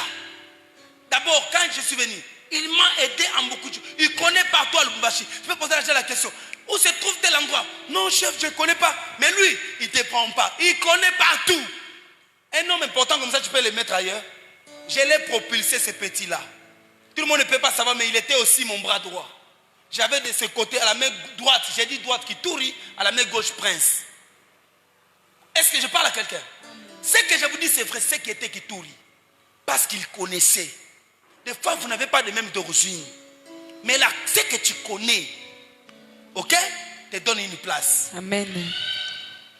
d'abord quand je suis venu, il m'a aidé en beaucoup de choses. Il connaît partout à Lubumbashi. Je peux poser la question. Où se trouve tel endroit? Non chef, je ne connais pas. Mais lui, il ne te prend pas. Il connaît partout. Un homme important comme ça, tu peux le mettre ailleurs. Je l'ai propulsé ce petit là. Tout le monde ne peut pas savoir, mais il était aussi mon bras droit. J'avais de ce côté, à la main droite, j'ai dit droite Kitouri, à la main gauche Prince. Est-ce que je parle à quelqu'un? Ce que je vous dis, c'est vrai, c'est qui était Kitouri. Parce qu'il connaissait. Des fois, vous n'avez pas de même d'origine. Mais là, ce que tu connais, ok, te donne une place. Amen.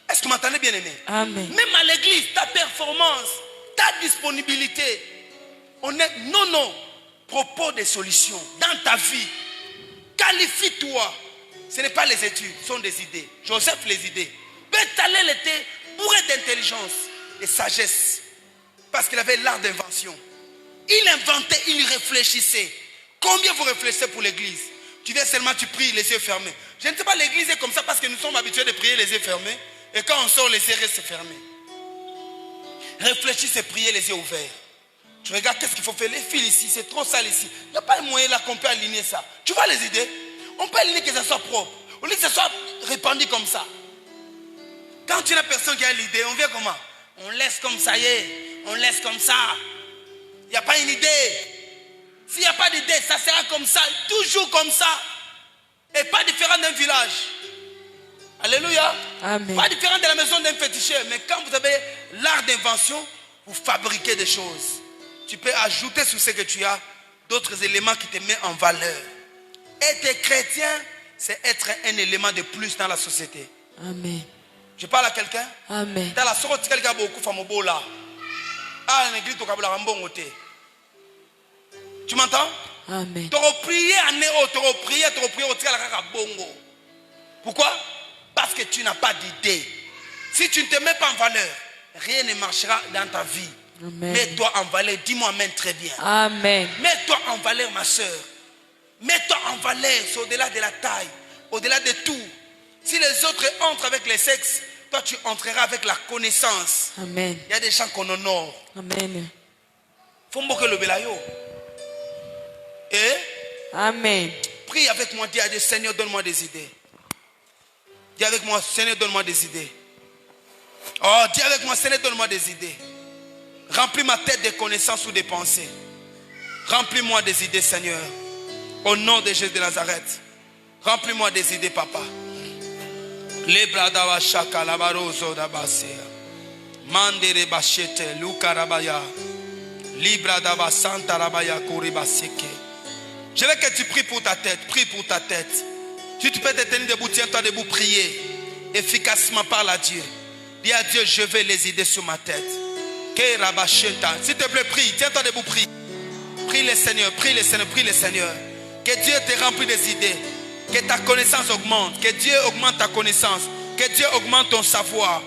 Est-ce que vous m'entendez bien aimé? Amen. Même à l'église, ta performance, ta disponibilité, on est non, propos des solutions dans ta vie. Qualifie-toi. Ce n'est pas les études, ce sont des idées. Joseph, les idées. Béthalel était bourré d'intelligence et sagesse. Parce qu'il avait l'art d'invention. Il inventait, il réfléchissait. Combien vous réfléchissez pour l'église? Tu viens seulement, tu pries les yeux fermés. Je ne sais pas, l'église est comme ça parce que nous sommes habitués de prier les yeux fermés. Et quand on sort, les yeux restent fermés. Réfléchis, c'est prier les yeux ouverts. Tu regardes qu'est-ce qu'il faut faire. Les fils ici, c'est trop sale ici. Il n'y a pas un moyen là qu'on peut aligner ça. Tu vois les idées? On peut aligner que ça soit propre. Au lieu que ça soit répandu comme ça. Quand tu n'as personne qui a l'idée, on vient comment? On laisse comme ça y est. On laisse comme ça. Il n'y a pas une idée. S'il n'y a pas d'idée, ça sera comme ça. Toujours comme ça. Et pas différent d'un village. Alléluia. Amen. Pas différent de la maison d'un féticheur. Mais quand vous avez l'art d'invention, vous fabriquez des choses. Tu peux ajouter sur ce que tu as d'autres éléments qui te mettent en valeur. Être chrétien, c'est être un élément de plus dans la société. Amen. Je parle à quelqu'un? Amen. Dans la sorte, quelqu'un a beaucoup de là. Ah, l'église, tu as un bon côté. Tu m'entends? Amen. Tu as prié en héros, tu as prié, tu as bongo. Pourquoi? Parce que tu n'as pas d'idée. Si tu ne te mets pas en valeur, rien ne marchera dans ta vie. Amen. Mets-toi en valeur. Dis-moi amen très bien. Amen. Mets-toi en valeur, ma soeur. Mets-toi en valeur. C'est au-delà de la taille. Au-delà de tout. Si les autres entrent avec les sexes, toi tu entreras avec la connaissance. Amen. Il y a des gens qu'on honore. Amen. Faut que le belayo. Et Amen. prie avec moi. Dis à Dieu, Seigneur, donne-moi des idées. Dis avec moi, Seigneur, donne-moi des idées. Oh, dis avec moi, Seigneur, donne-moi des idées. Remplis ma tête de connaissances ou de pensées. Remplis-moi des idées, Seigneur. Au nom de Jésus de Nazareth. Remplis-moi des idées, Papa. Lebra shaka la barozo da basea. Mandere bachete, lukarabaya. Libra dava santa rabaya koribaseke. Je veux que tu pries pour ta tête. Prie pour ta tête. Si tu peux te tenir debout, tiens-toi debout, prier efficacement, parle à Dieu. Dis à Dieu, je veux les idées sur ma tête. S'il te plaît, prie, tiens-toi debout, prie. Prie le Seigneur, prie le Seigneur, prie le Seigneur. Que Dieu te remplit des idées. Que ta connaissance augmente. Que Dieu augmente ta connaissance. Que Dieu augmente ton savoir.